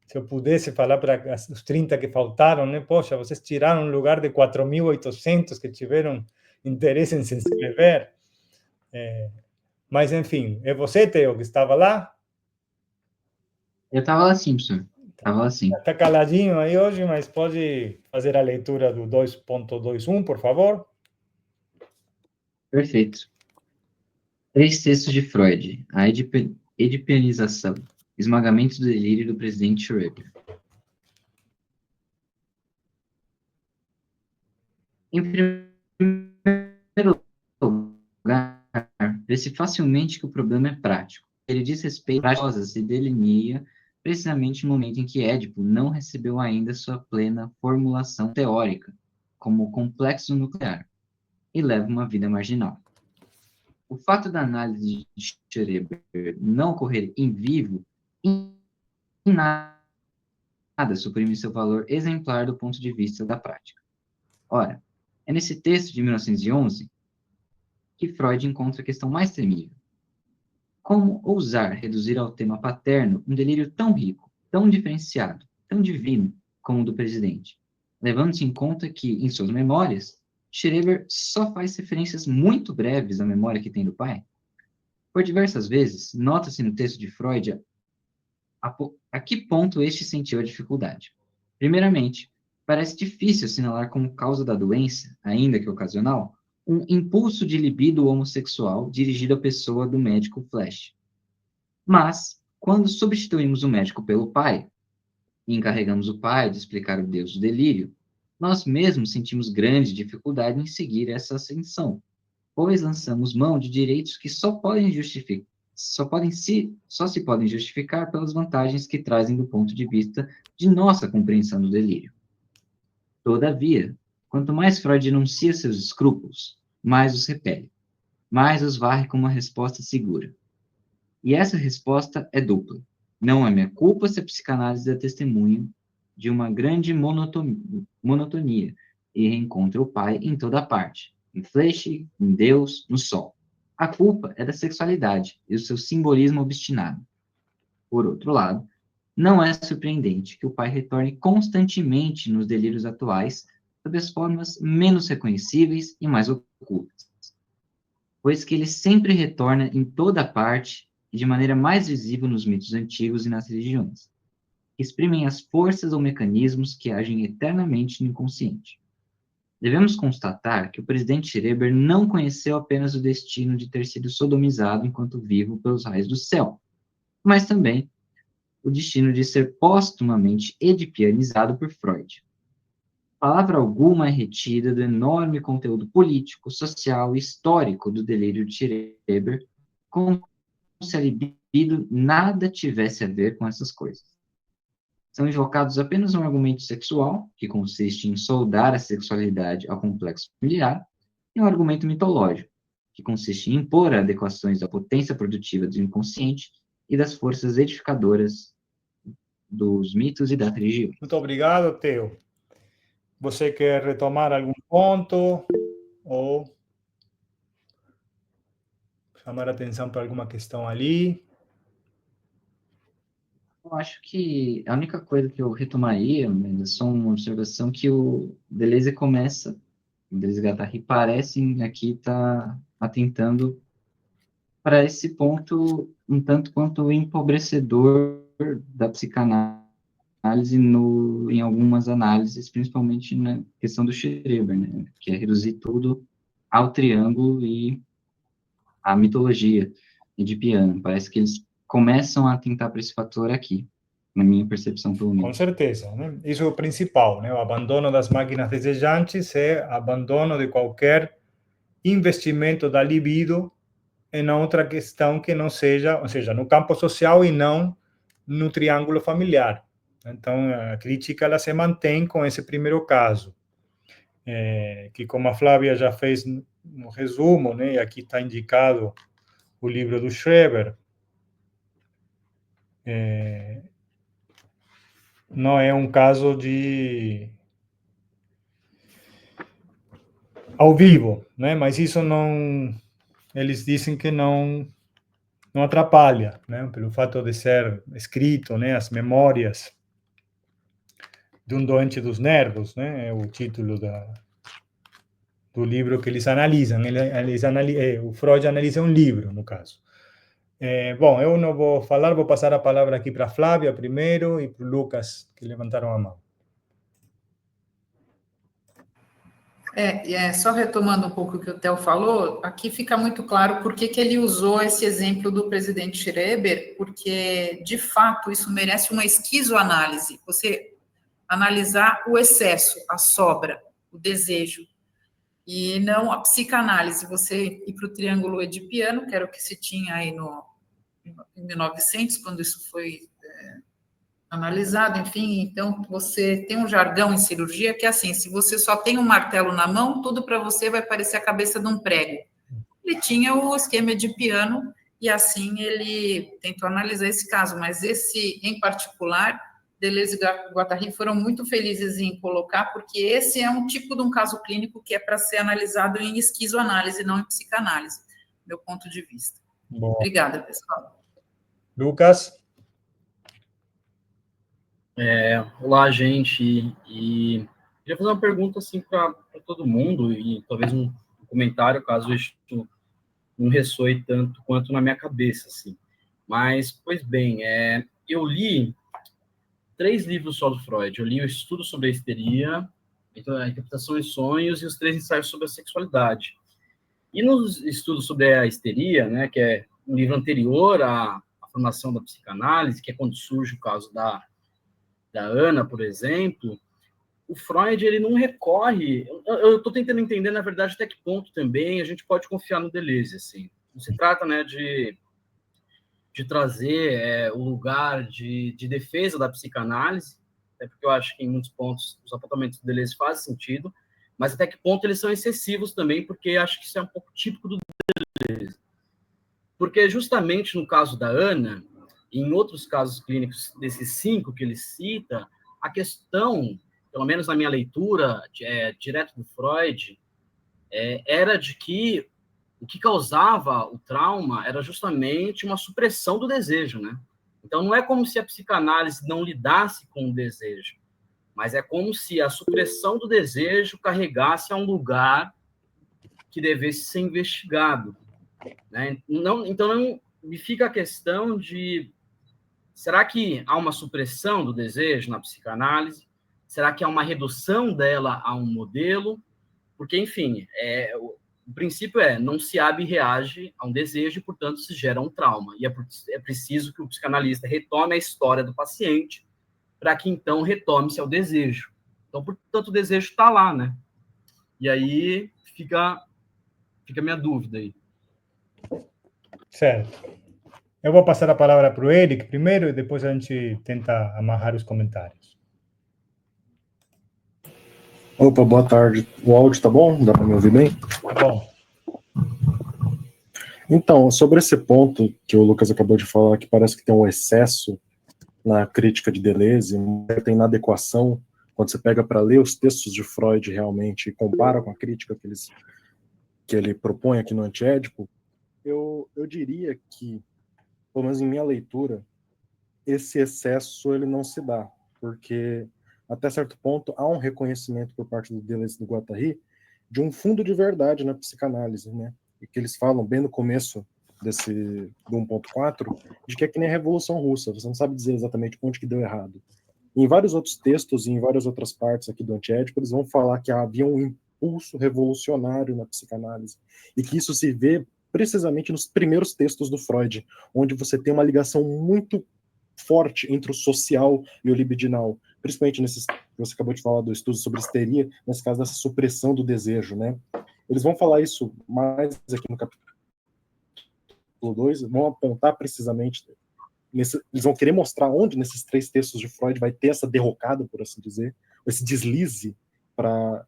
Se eu pudesse falar para os 30 que faltaram, né? Poxa, vocês tiraram um lugar de 4.800 que tiveram interesse em se inscrever. Mas, enfim, é você, Theo, que estava lá? Eu estava lá sim, professor. Estava lá sim. Está caladinho aí hoje, mas pode fazer a leitura do 2.21, por favor? Perfeito. 3 textos de Freud. A edipianização. Esmagamento do delírio do presidente Schroeder. Em primeiro lugar, vê-se facilmente que o problema é prático. Ele diz respeito às causas e delineia precisamente no momento em que Édipo não recebeu ainda sua plena formulação teórica, como complexo nuclear, e leva uma vida marginal. O fato da análise de Schroeder não ocorrer em vivo, em nada suprime seu valor exemplar do ponto de vista da prática. Ora, é nesse texto de 1911 que Freud encontra a questão mais temível. Como ousar reduzir ao tema paterno um delírio tão rico, tão diferenciado, tão divino como o do presidente, levando-se em conta que, em suas memórias, Schreber só faz referências muito breves à memória que tem do pai? Por diversas vezes, nota-se no texto de Freud a que ponto este sentiu a dificuldade. Primeiramente, parece difícil assinalar como causa da doença, ainda que ocasional, um impulso de libido homossexual dirigido à pessoa do médico Flash. Mas, quando substituímos o médico pelo pai, e encarregamos o pai de explicar o Deus do delírio, nós mesmos sentimos grande dificuldade em seguir essa ascensão, pois lançamos mão de direitos que só se podem justificar pelas vantagens que trazem do ponto de vista de nossa compreensão do delírio. Todavia, quanto mais Freud enuncia seus escrúpulos, mais os repele, mais os varre com uma resposta segura. E essa resposta é dupla. Não é minha culpa se a psicanálise é testemunho de uma grande monotonia e reencontra o pai em toda parte, em Flesch, em Deus, no sol. A culpa é da sexualidade e o seu simbolismo obstinado. Por outro lado, não é surpreendente que o pai retorne constantemente nos delírios atuais sob as formas menos reconhecíveis e mais ocultas, pois que ele sempre retorna em toda parte e de maneira mais visível nos mitos antigos e nas religiões, que exprimem as forças ou mecanismos que agem eternamente no inconsciente. Devemos constatar que o presidente Schreber não conheceu apenas o destino de ter sido sodomizado enquanto vivo pelos raios do céu, mas também o destino de ser póstumamente edipianizado por Freud. Palavra alguma é retida do enorme conteúdo político, social e histórico do delírio de Schreber, como se a libido nada tivesse a ver com essas coisas. São invocados apenas um argumento sexual, que consiste em soldar a sexualidade ao complexo familiar, e um argumento mitológico, que consiste em impor adequações da potência produtiva do inconsciente e das forças edificadoras dos mitos e da religião. Muito obrigado, Theo. Você quer retomar algum ponto ou chamar a atenção para alguma questão ali? Eu acho que a única coisa que eu retomaria, é só uma observação, que o Deleuze começa Deleuze e Guattari parecem aqui estar atentando para esse ponto um tanto quanto empobrecedor da psicanálise em algumas análises, principalmente na questão do Schreber, né, que é reduzir tudo ao triângulo e à mitologia edipiana. Parece que eles começam a atentar para esse fator aqui, na minha percepção, pelo menos. Com certeza, né? Isso é o principal, né? O abandono das máquinas desejantes é abandono de qualquer investimento da libido em outra questão que não seja, ou seja, no campo social e não no triângulo familiar. Então, a crítica ela se mantém com esse primeiro caso, que como a Flávia já fez no resumo, né? E aqui está indicado o livro do Schreber, não é um caso de ao vivo, né? Mas isso não, eles dizem que não atrapalha, né? Pelo fato de ser escrito, né? As memórias de um doente dos nervos, né? É o título do livro que eles analisam. O Freud analisa um livro, no caso. Bom, eu não vou falar, vou passar a palavra aqui para a Flávia primeiro e para o Lucas, que levantaram a mão. Só retomando um pouco o que o Theo falou, aqui fica muito claro por que ele usou esse exemplo do presidente Schreber, porque, de fato, isso merece uma esquizoanálise. Você analisar o excesso, a sobra, o desejo, e não a psicanálise. Você ir para o triângulo edipiano, que era o que se tinha aí em 1900, quando isso foi analisado, enfim. Então, você tem um jargão em cirurgia que é assim, se você só tem um martelo na mão, tudo para você vai parecer a cabeça de um prego. Ele tinha o esquema edipiano e assim ele tentou analisar esse caso, mas esse em particular, Deleuze e Guattari foram muito felizes em colocar, porque esse é um tipo de um caso clínico que é para ser analisado em esquizoanálise, não em psicanálise, meu ponto de vista. Bom. Obrigada, pessoal. Lucas? Olá, gente, e queria fazer uma pergunta assim para todo mundo e talvez um comentário, caso isso não ressoe tanto quanto na minha cabeça, assim. Mas, pois bem, eu li 3 livros só do Freud. Eu li o Estudo sobre a Histeria, a Interpretação em Sonhos e os 3 ensaios sobre a sexualidade. E nos estudos sobre a histeria, né, que é um livro anterior à formação da psicanálise, que é quando surge o caso da Ana, por exemplo, o Freud, ele não recorre... Eu estou tentando entender, na verdade, até que ponto também a gente pode confiar no Deleuze, assim. Não se trata, né, de trazer o lugar de defesa da psicanálise, até porque eu acho que em muitos pontos os apontamentos do Deleuze fazem sentido, mas até que ponto eles são excessivos também, porque acho que isso é um pouco típico do Deleuze. Porque justamente no caso da Ana, e em outros casos clínicos desses 5 que ele cita, a questão, pelo menos na minha leitura, direto do Freud, era de que o que causava o trauma era justamente uma supressão do desejo, né? Então, não é como se a psicanálise não lidasse com o desejo, mas é como se a supressão do desejo carregasse a um lugar que devesse ser investigado, né? Então, não me fica a questão de: será que há uma supressão do desejo na psicanálise? Será que há uma redução dela a um modelo? Porque, enfim, o princípio não se abre e reage a um desejo, e, portanto, se gera um trauma. E é preciso que o psicanalista retome a história do paciente para que, então, retome-se ao desejo. Então, portanto, o desejo está lá, né? E aí fica a minha dúvida aí. Certo. Eu vou passar a palavra para o Eric primeiro e depois a gente tenta amarrar os comentários. Opa, boa tarde. O áudio tá bom? Dá para me ouvir bem? Bom. Então, sobre esse ponto que o Lucas acabou de falar, que parece que tem um excesso na crítica de Deleuze, tem inadequação, quando você pega para ler os textos de Freud realmente e compara com a crítica que ele propõe aqui no Antiédipo, eu diria que, pelo menos em minha leitura, esse excesso ele não se dá, porque até certo ponto há um reconhecimento por parte do Deleuze e do Guattari de um fundo de verdade na psicanálise, né? E que eles falam bem no começo do 1.4, de que é que nem a Revolução Russa, você não sabe dizer exatamente onde que deu errado. Em vários outros textos e em várias outras partes aqui do Antiédipo, eles vão falar que havia um impulso revolucionário na psicanálise, e que isso se vê precisamente nos primeiros textos do Freud, onde você tem uma ligação muito forte entre o social e o libidinal, principalmente nesses que você acabou de falar do estudo sobre histeria, nesse caso dessa supressão do desejo, né? Eles vão falar isso mais aqui no capítulo 2, vão apontar precisamente, eles vão querer mostrar onde nesses 3 textos de Freud vai ter essa derrocada, por assim dizer, esse deslize para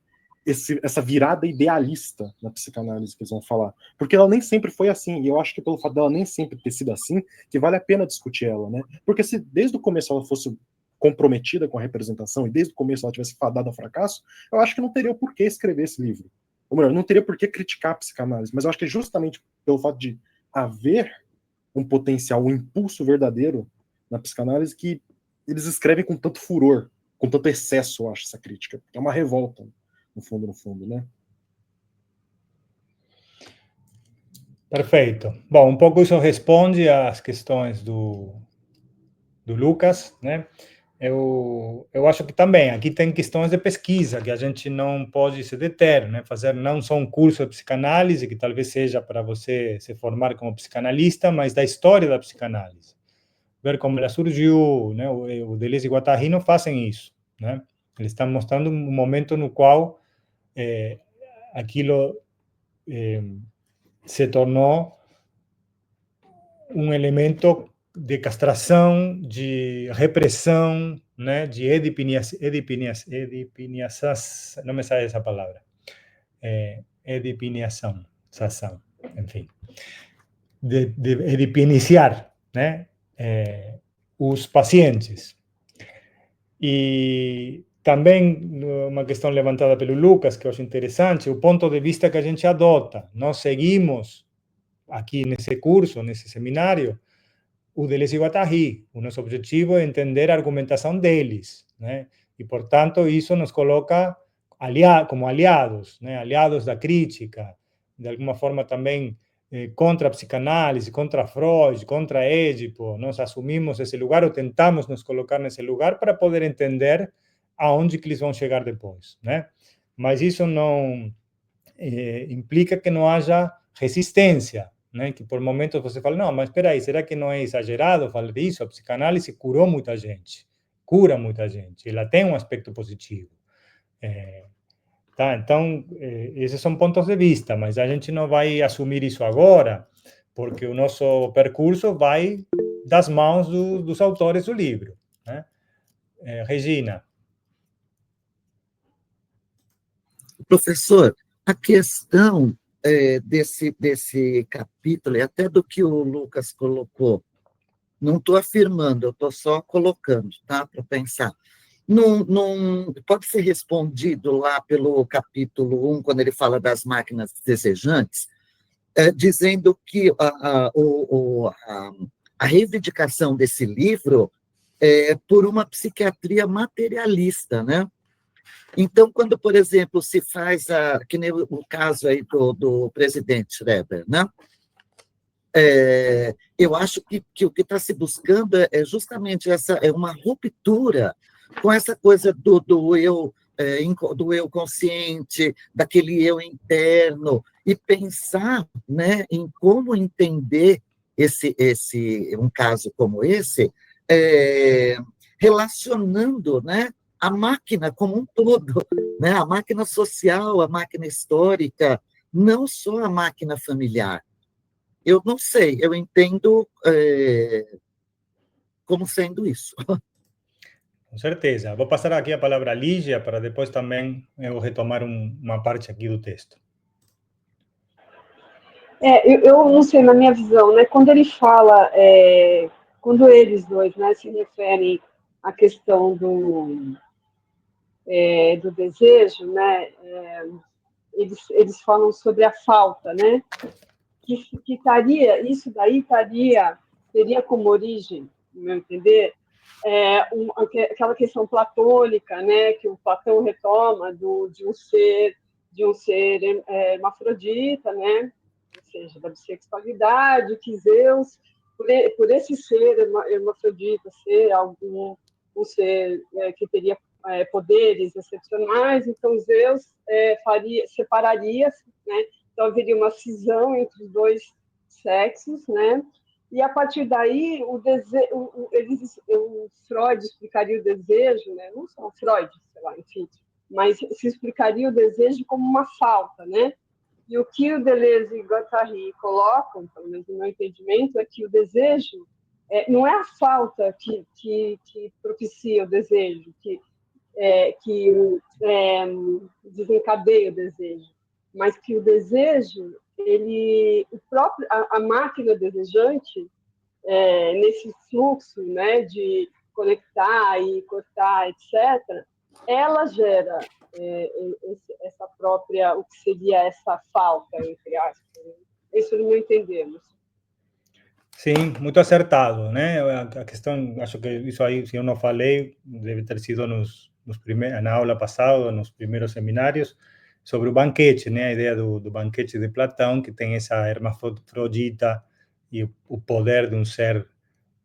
essa virada idealista na psicanálise que eles vão falar. Porque ela nem sempre foi assim, e eu acho que pelo fato dela nem sempre ter sido assim, que vale a pena discutir ela, né? Porque se desde o começo ela fosse comprometida com a representação, e desde o começo ela tivesse fadado ao fracasso, eu acho que não teria o porquê escrever esse livro. Ou melhor, não teria porquê criticar a psicanálise, mas eu acho que é justamente pelo fato de haver um potencial, um impulso verdadeiro na psicanálise que eles escrevem com tanto furor, com tanto excesso, eu acho, essa crítica. É uma revolta, no fundo, né? Perfeito. Bom, um pouco isso responde às questões do Lucas, né? Eu acho que também aqui tem questões de pesquisa que a gente não pode se deter, né? Fazer não só um curso de psicanálise, que talvez seja para você se formar como psicanalista, mas da história da psicanálise. Ver como ela surgiu, né? O Deleuze e Guattari não fazem isso, né? Eles estão mostrando um momento no qual aquilo se tornou um elemento de castração, de repressão, né, de edipiniação, não me sai essa palavra, edipiniação, enfim, de edipiniciar, né, os pacientes. E também uma questão levantada pelo Lucas, que eu acho interessante, o ponto de vista que a gente adota. Nós seguimos aqui nesse curso, nesse seminário, o Deleuze e Guattari. O nosso objetivo é entender a argumentação deles, né? E, portanto, isso nos coloca como aliados, né? Aliados da crítica, de alguma forma também contra a psicanálise, contra Freud, contra Édipo. Nós assumimos esse lugar ou tentamos nos colocar nesse lugar para poder entender aonde que eles vão chegar depois, né? Mas isso não implica que não haja resistência, né? Que por momentos você fala, não, mas espera aí, será que não é exagerado falar disso? A psicanálise curou muita gente, cura muita gente, ela tem um aspecto positivo. Tá? Então, esses são pontos de vista, mas a gente não vai assumir isso agora, porque o nosso percurso vai das mãos dos autores do livro, né? Regina. Professor, a questão desse capítulo, e até do que o Lucas colocou, não estou afirmando, eu estou só colocando, tá, para pensar. Não pode ser respondido lá pelo capítulo 1, quando ele fala das máquinas desejantes, dizendo que a reivindicação desse livro é por uma psiquiatria materialista, né? Então, quando, por exemplo, se faz, que nem o caso aí do presidente Schreber, né? Eu acho que o que está se buscando é justamente uma ruptura com essa coisa do eu consciente, daquele eu interno, e pensar, né, em como entender um caso como esse, relacionando, né, a máquina como um todo, né, a máquina social, a máquina histórica, não só a máquina familiar. Eu não sei, eu entendo como sendo isso. Com certeza. Vou passar aqui a palavra a Lígia para depois também eu retomar uma parte aqui do texto. Eu não sei, na minha visão, né, quando ele fala, quando eles dois, né, se referem à questão do desejo, né, eles falam sobre a falta, né, que isso daí teria como origem, no meu entender, aquela questão platônica, né, que o Platão retoma de um ser de um ser hermafrodita, né? Ou seja, da bissexualidade, que Zeus, por esse ser hermafrodita ser um ser que teria poderes excepcionais, então Zeus separaria, né? Então haveria uma cisão entre os dois sexos, né? E a partir daí o Freud explicaria o desejo, né? Não só o Freud, sei lá, enfim, mas se explicaria o desejo como uma falta, né? E o que o Deleuze e Guattari colocam, pelo menos no meu entendimento, é que o desejo não é a falta que propicia o desejo, que desencadeia o desejo, mas que o desejo, a máquina desejante, nesse fluxo, né, de conectar e cortar, etc., ela gera essa própria, o que seria essa falta, entre aspas. Isso no meu entender. Sim, muito acertado, né? A questão, acho que isso aí, se eu não falei, deve ter sido na aula passada, nos primeiros seminários, sobre o banquete, né? A ideia do banquete de Platão, que tem essa hermafrodita e o poder de um ser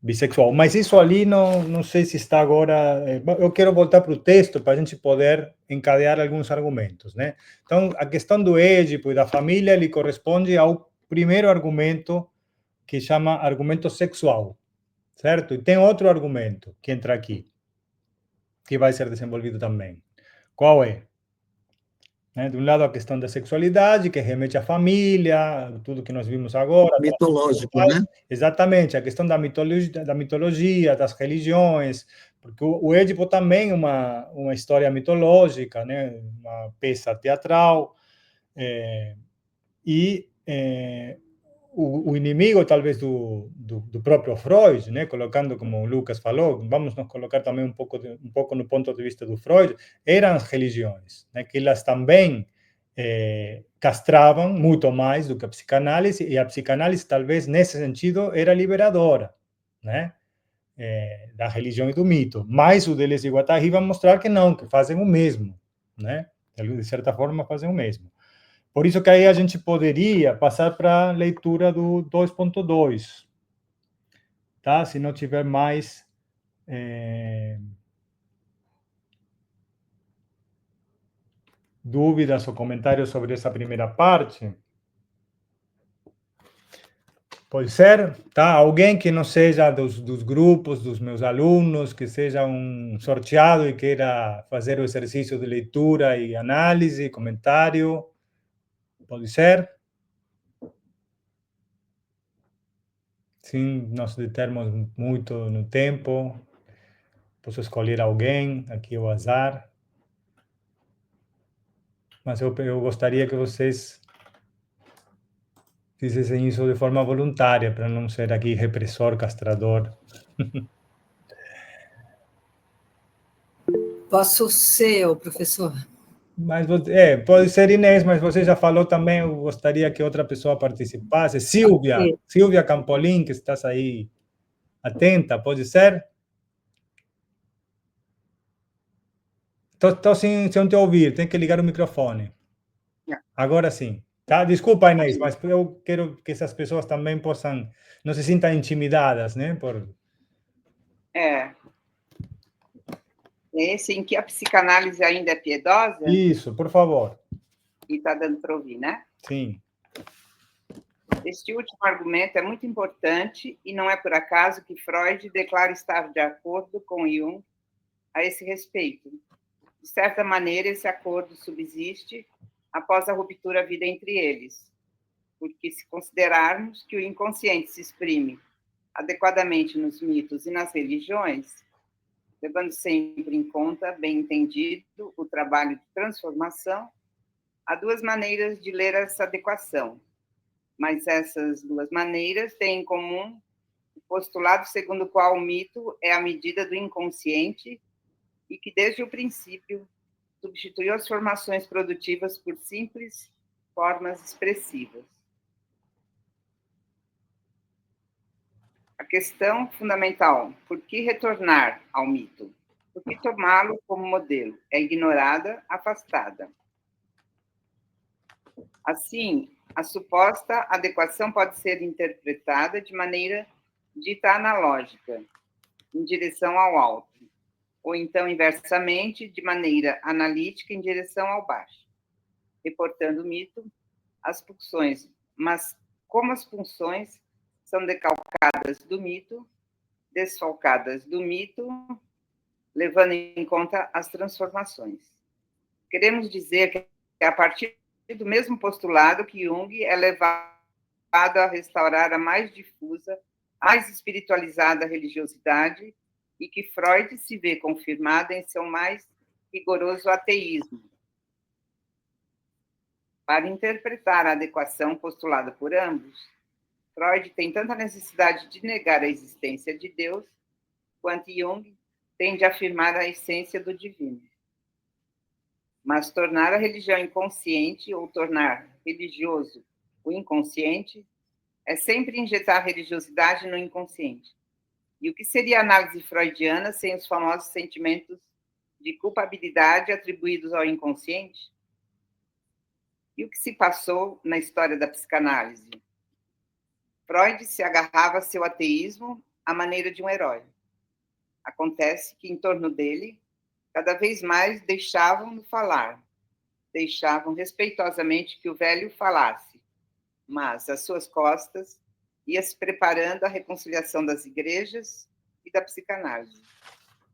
bissexual. Mas isso ali não sei se está agora. Eu quero voltar para o texto para a gente poder encadear alguns argumentos, né? Então, a questão do Édipo e da família, ele corresponde ao primeiro argumento, que chama argumento sexual, certo? E tem outro argumento que entra aqui, que vai ser desenvolvido também. Qual é? De um lado, a questão da sexualidade, que remete à família, tudo que nós vimos agora. Mitológico, né? Exatamente, a questão da mitologia, das religiões, porque o Édipo também é uma história mitológica, né? Uma peça teatral, o inimigo, talvez, do próprio Freud, né? Colocando, como o Lucas falou, vamos nos colocar também um pouco no ponto de vista do Freud, eram as religiões, né? Que elas também castravam muito mais do que a psicanálise, e a psicanálise, talvez, nesse sentido, era liberadora, né? Da religião e do mito. Mas o Deleuze e Guattari vão mostrar que não, que fazem o mesmo, né? De certa forma, fazem o mesmo. Por isso que aí a gente poderia passar para a leitura do 2.2, tá? Se não tiver mais dúvidas ou comentários sobre essa primeira parte. Pode ser, tá? Alguém que não seja dos grupos, dos meus alunos, que seja um sorteado e queira fazer o exercício de leitura e análise, comentário. Pode ser? Sim, nós determos muito no tempo. Posso escolher alguém, aqui o azar. Mas eu gostaria que vocês fizessem isso de forma voluntária, para não ser aqui repressor, castrador. Posso ser o professor? Mas pode ser Inês, mas você já falou também, eu gostaria que outra pessoa participasse. Silvia Campolim, que estás aí atenta, pode ser? Estou sem te ouvir, tem que ligar o microfone. Agora sim. Tá? Desculpa, Inês, mas eu quero que essas pessoas também possam, não se sintam intimidadas, né? Esse em que a psicanálise ainda é piedosa? Isso, por favor. E está dando para ouvir, né? Sim. Este último argumento é muito importante e não é por acaso que Freud declara estar de acordo com Jung a esse respeito. De certa maneira, esse acordo subsiste após a ruptura da vida entre eles, porque se considerarmos que o inconsciente se exprime adequadamente nos mitos e nas religiões, levando sempre em conta, bem entendido, o trabalho de transformação, há duas maneiras de ler essa adequação, mas essas duas maneiras têm em comum o postulado segundo o qual o mito é a medida do inconsciente e que, desde o princípio, substituiu as formações produtivas por simples formas expressivas. A questão fundamental, por que retornar ao mito? Por que tomá-lo como modelo? É ignorada, afastada. Assim, a suposta adequação pode ser interpretada de maneira dita analógica, em direção ao alto, ou então, inversamente, de maneira analítica, em direção ao baixo, reportando o mito, as pulsões, mas como as funções são decalcadas do mito, desfalcadas do mito, levando em conta as transformações. Queremos dizer que é a partir do mesmo postulado que Jung é levado a restaurar a mais difusa, mais espiritualizada religiosidade e que Freud se vê confirmada em seu mais rigoroso ateísmo. Para interpretar a adequação postulada por ambos, Freud tem tanta necessidade de negar a existência de Deus, quanto Jung tem de afirmar a essência do divino. Mas tornar a religião inconsciente ou tornar religioso o inconsciente é sempre injetar religiosidade no inconsciente. E o que seria a análise freudiana sem os famosos sentimentos de culpabilidade atribuídos ao inconsciente? E o que se passou na história da psicanálise? Freud se agarrava a seu ateísmo à maneira de um herói. Acontece que, em torno dele, cada vez mais deixavam-no falar, deixavam respeitosamente que o velho falasse, mas, às suas costas, ia se preparando a reconciliação das igrejas e da psicanálise.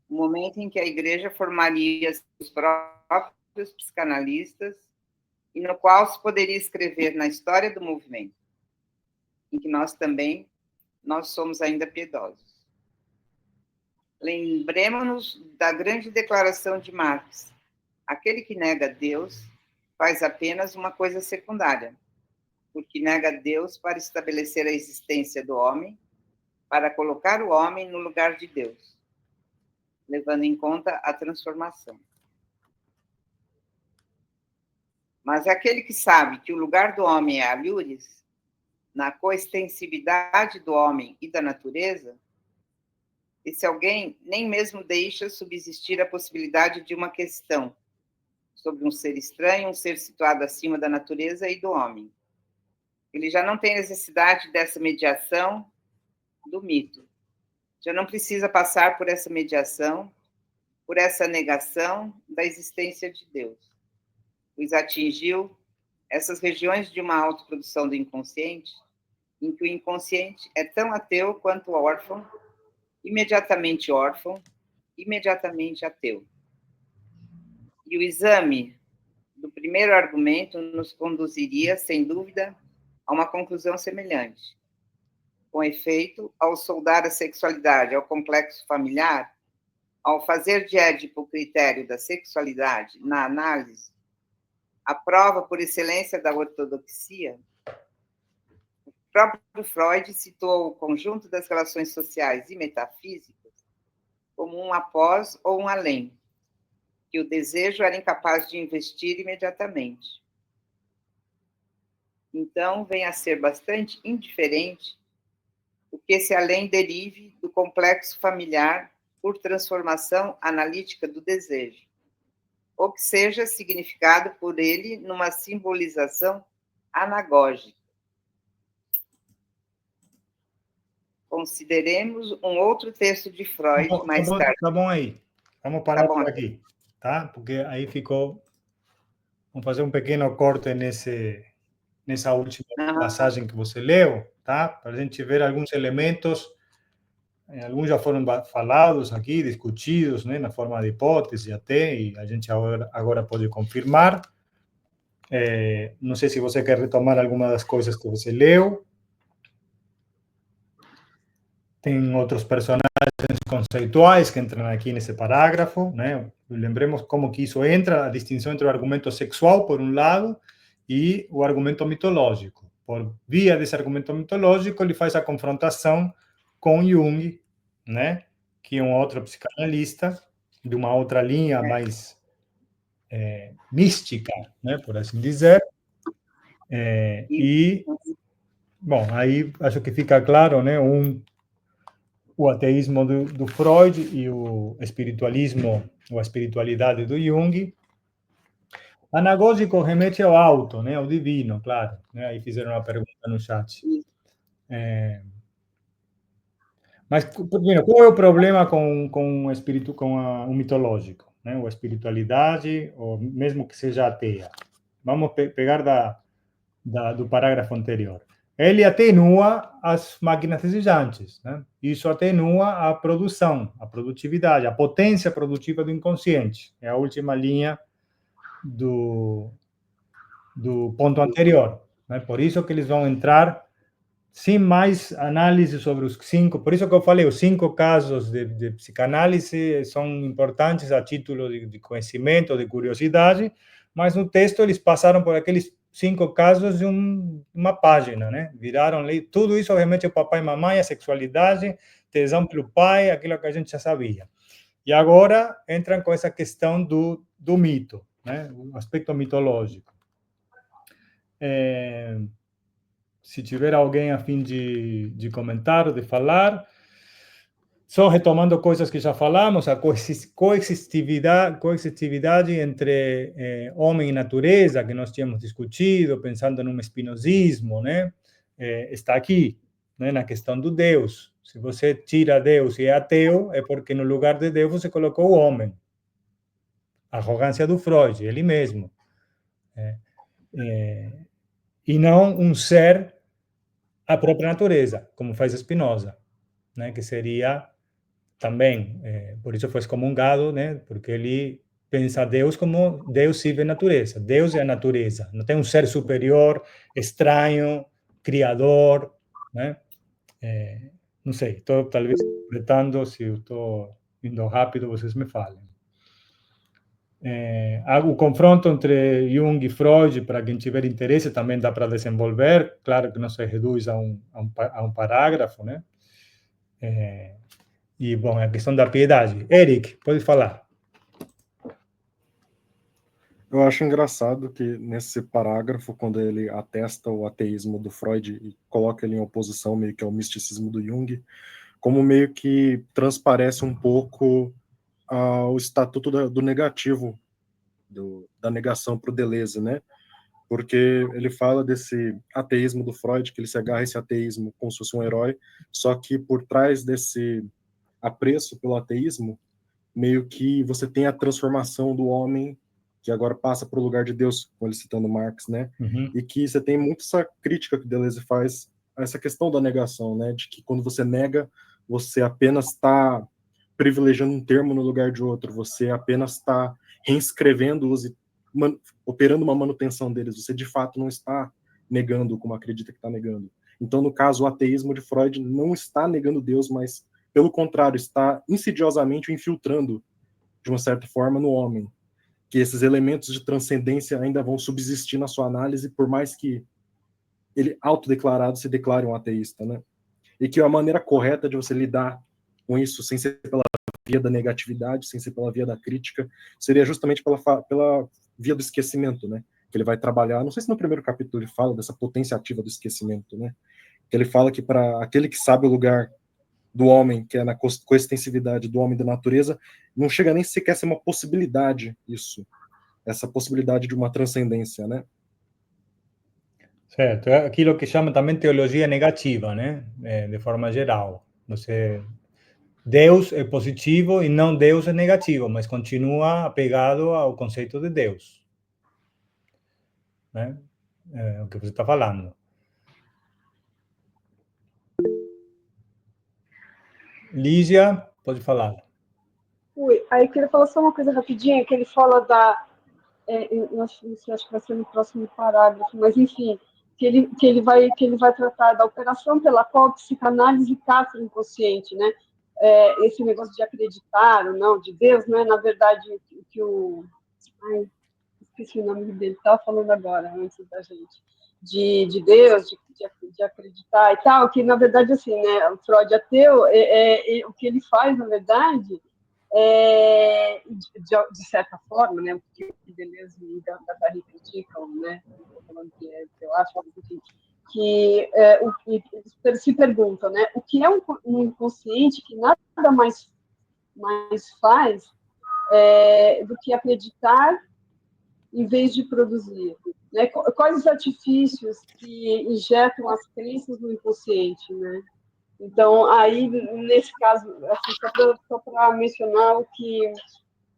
O momento em que a igreja formaria os próprios psicanalistas e no qual se poderia escrever na história do movimento, em que nós somos ainda piedosos. Lembremos-nos da grande declaração de Marx: aquele que nega Deus faz apenas uma coisa secundária, porque nega Deus para estabelecer a existência do homem, para colocar o homem no lugar de Deus, levando em conta a transformação. Mas aquele que sabe que o lugar do homem é alhures, na coextensividade do homem e da natureza, esse alguém nem mesmo deixa subsistir a possibilidade de uma questão sobre um ser estranho, um ser situado acima da natureza e do homem. Ele já não tem necessidade dessa mediação do mito. Já não precisa passar por essa mediação, por essa negação da existência de Deus, pois atingiu essas regiões de uma autoprodução do inconsciente, em que o inconsciente é tão ateu quanto órfão, imediatamente ateu. E o exame do primeiro argumento nos conduziria, sem dúvida, a uma conclusão semelhante. Com efeito, ao soldar a sexualidade ao complexo familiar, ao fazer de Édipo o critério da sexualidade na análise, a prova por excelência da ortodoxia, o próprio Freud citou o conjunto das relações sociais e metafísicas como um após ou um além, que o desejo era incapaz de investir imediatamente. Então, vem a ser bastante indiferente o que esse além derive do complexo familiar por transformação analítica do desejo, ou que seja significado por ele numa simbolização anagógica. Consideremos um outro texto de Freud mais tarde. Tá bom aí. Vamos parar por aqui, tá? Porque aí ficou... Vamos fazer um pequeno corte nessa última passagem que você leu, tá? Para a gente ver alguns elementos. Alguns já foram falados aqui, discutidos, né, na forma de hipótese até, e a gente agora pode confirmar. Não sei se você quer retomar alguma das coisas que você leu. Tem outros personagens conceituais que entram aqui nesse parágrafo, né? Lembremos como que isso entra, a distinção entre o argumento sexual, por um lado, e o argumento mitológico. Por via desse argumento mitológico, ele faz a confrontação com Jung, né? Que é um outro psicanalista de uma outra linha mais mística, né? Por assim dizer. E, bom, aí acho que fica claro, né? O ateísmo do Freud e o espiritualismo, ou a espiritualidade do Jung. Anagógico remete ao alto, né? Ao divino, claro. Né? Aí fizeram uma pergunta no chat. Mas, primeiro, qual é o problema com o espírito, com o mitológico, né? Ou a espiritualidade, ou mesmo que seja ateia? Vamos pegar do parágrafo anterior. Ele atenua as máquinas desejantes, né? Isso atenua a produção, a produtividade, a potência produtiva do inconsciente. É a última linha do ponto anterior, né? Por isso que eles vão entrar sem mais análise sobre os 5, por isso que eu falei, os 5 casos de psicanálise são importantes a título de conhecimento, de curiosidade, mas no texto eles passaram por aqueles 5 casos de uma página, né? Viraram tudo isso, obviamente, o papai e mamãe, a sexualidade, tesão pelo pai, aquilo que a gente já sabia. E agora entram com essa questão do mito, né? O aspecto mitológico. Se tiver alguém a fim de comentar ou de falar, só retomando coisas que já falamos, a coexistividade entre homem e natureza, que nós tínhamos discutido, pensando num espinosismo, né? Está aqui, né? Na questão do Deus. Se você tira Deus e é ateu, é porque no lugar de Deus você colocou o homem. A arrogância do Freud, ele mesmo. E não um ser, a própria natureza, como faz Spinoza, né? Que seria também, por isso foi excomungado, né? Porque ele pensa Deus como Deus se vê natureza. Deus é a natureza, não tem um ser superior, estranho, criador, né? Não sei, estou talvez completando, se eu estou indo rápido, vocês me falem. O confronto entre Jung e Freud, para quem tiver interesse, também dá para desenvolver, claro que não se reduz a um parágrafo, né? E, bom, a questão da piedade. Eric, pode falar. Eu acho engraçado que nesse parágrafo, quando ele atesta o ateísmo do Freud e coloca ele em oposição meio que ao misticismo do Jung, como meio que transparece um pouco o estatuto do negativo, da negação para o Deleuze, né? Porque ele fala desse ateísmo do Freud, que ele se agarra a esse ateísmo como se fosse um herói, só que por trás desse apreço pelo ateísmo, meio que você tem a transformação do homem, que agora passa para o lugar de Deus, como ele citando Marx, né? Uhum. E que você tem muito essa crítica que Deleuze faz a essa questão da negação, né? De que quando você nega, você apenas está privilegiando um termo no lugar de outro, você apenas está reescrevendo-os e operando uma manutenção deles, você de fato não está negando como acredita que está negando. Então, no caso, o ateísmo de Freud não está negando Deus, mas, pelo contrário, está insidiosamente infiltrando, de uma certa forma, no homem. Que esses elementos de transcendência ainda vão subsistir na sua análise, por mais que ele, autodeclarado, se declare um ateísta, né? E que a maneira correta de você lidar com isso, sem ser pela via da negatividade, sem ser pela via da crítica, seria justamente pela via do esquecimento, né? Que ele vai trabalhar, não sei se no primeiro capítulo ele fala dessa potência ativa do esquecimento, né? Que ele fala que para aquele que sabe o lugar do homem, que é na coextensividade do homem e da natureza, não chega nem sequer a ser uma possibilidade isso, essa possibilidade de uma transcendência, né? Certo, é aquilo que chama também teologia negativa, né? De forma geral. Deus é positivo e não Deus é negativo, mas continua apegado ao conceito de Deus. Né? É o que você está falando. Lígia, pode falar. Oi, aí eu queria falar só uma coisa rapidinha, que ele fala eu acho que vai ser no próximo parágrafo, mas enfim, que ele vai tratar da operação pela qual a psicanálise castra o inconsciente, né? Esse negócio de acreditar ou não, de Deus, não é, na verdade, que esqueci o nome dele, estava falando agora, antes da gente, de Deus, de acreditar e tal, que, na verdade, assim, né, o Freud ateu, o que ele faz, na verdade, de certa forma, né, o que Deleuze e Guattari criticam, né, estou falando que eu acho, enfim, que eles se perguntam, né, o que é um inconsciente que nada mais faz do que acreditar em vez de produzir? Né? Quais os artifícios que injetam as crenças no inconsciente, né? Então, aí, nesse caso, assim, só para mencionar o que...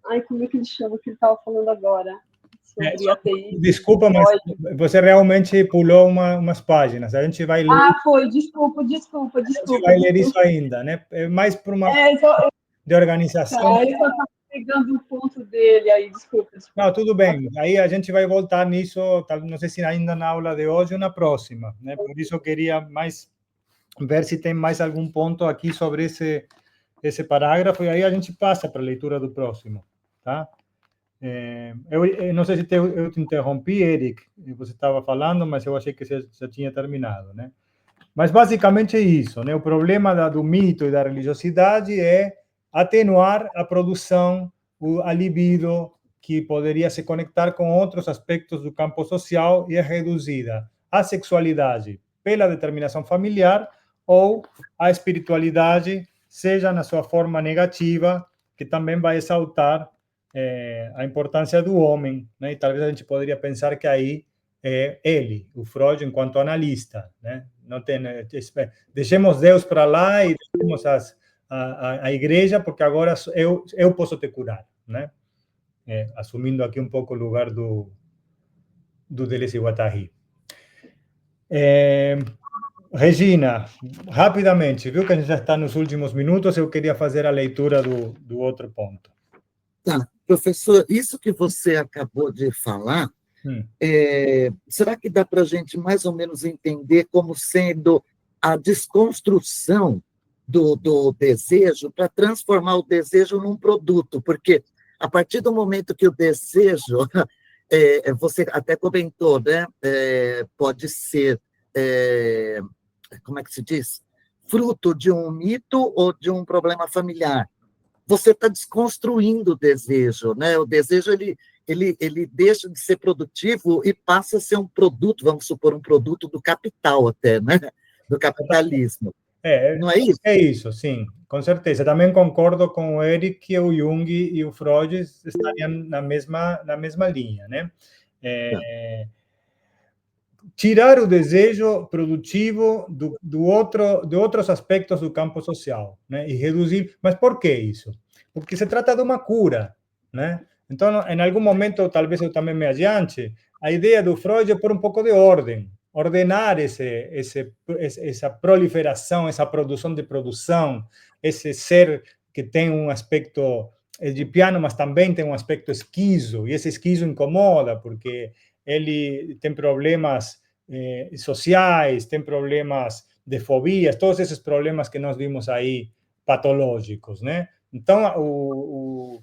Ai, como é que ele chama, o que ele estava falando agora? Sobre ateísmo. Desculpa, mas você realmente pulou umas páginas. A gente vai ler... foi, desculpa. A gente vai ler isso ainda, né? É mais para uma... de organização. Ele só está pegando o ponto dele aí, desculpa. Não, tudo bem. Aí a gente vai voltar nisso, não sei se ainda na aula de hoje ou na próxima, né? Por isso eu queria mais ver se tem mais algum ponto aqui sobre esse parágrafo, e aí a gente passa para a leitura do próximo, tá? Eu não sei se eu te interrompi, Eric, você estava falando, mas eu achei que você já tinha terminado, né? Mas basicamente é isso, né? O problema do mito e da religiosidade é atenuar a produção, a libido, que poderia se conectar com outros aspectos do campo social, e é reduzida à sexualidade pela determinação familiar ou a espiritualidade, seja na sua forma negativa, que também vai exaltar a importância do homem, né? E talvez a gente poderia pensar que aí ele, o Freud, enquanto analista, né? Não tem, deixemos Deus para lá e deixemos a igreja, porque agora eu posso te curar, né? Assumindo aqui um pouco o lugar do Deleuze e Guattari. Regina, rapidamente, viu que a gente já está nos últimos minutos, eu queria fazer a leitura do outro ponto. Tá, professor, isso que você acabou de falar, será que dá para a gente mais ou menos entender como sendo a desconstrução do desejo para transformar o desejo num produto? Porque a partir do momento que o desejo, você até comentou, né, pode ser, como é que se diz? Fruto de um mito ou de um problema familiar. Você está desconstruindo o desejo, né? O desejo, ele deixa de ser produtivo e passa a ser um produto, vamos supor, um produto do capital até, né? Do capitalismo. Não é isso? É isso, sim, com certeza. Também concordo com o Eric que o Jung e o Freud estariam na mesma linha, né? Tirar o desejo produtivo de outros aspectos do campo social, né? E reduzir. Mas por que isso? Porque se trata de uma cura, né? Então, em algum momento, talvez eu também me adiante, a ideia do Freud é pôr um pouco de ordem, ordenar essa proliferação, essa produção de produção, esse ser que tem um aspecto edipiano, mas também tem um aspecto esquizo, e esse esquizo incomoda, porque ele tem problemas sociais, tem problemas de fobias, todos esses problemas que nós vimos aí patológicos, né? Então, o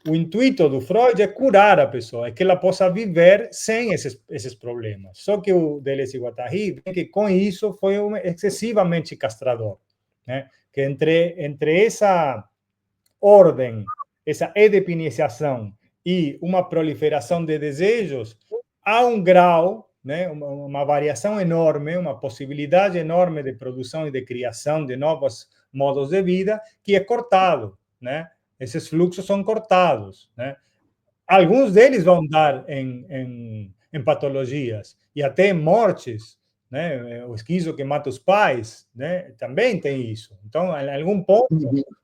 intuito do Freud é curar a pessoa, é que ela possa viver sem esses problemas. Só que o Deleuze e Guattari vê que com isso foi excessivamente castrador, né? Que entre essa ordem, essa edipinização e uma proliferação de desejos, há um grau, né, uma variação enorme, uma possibilidade enorme de produção e de criação de novos modos de vida que é cortado, né? Esses fluxos são cortados, né? Alguns deles vão dar em patologias e até em mortes, né? O esquizo que mata os pais, né? Também tem isso. Então, em algum ponto,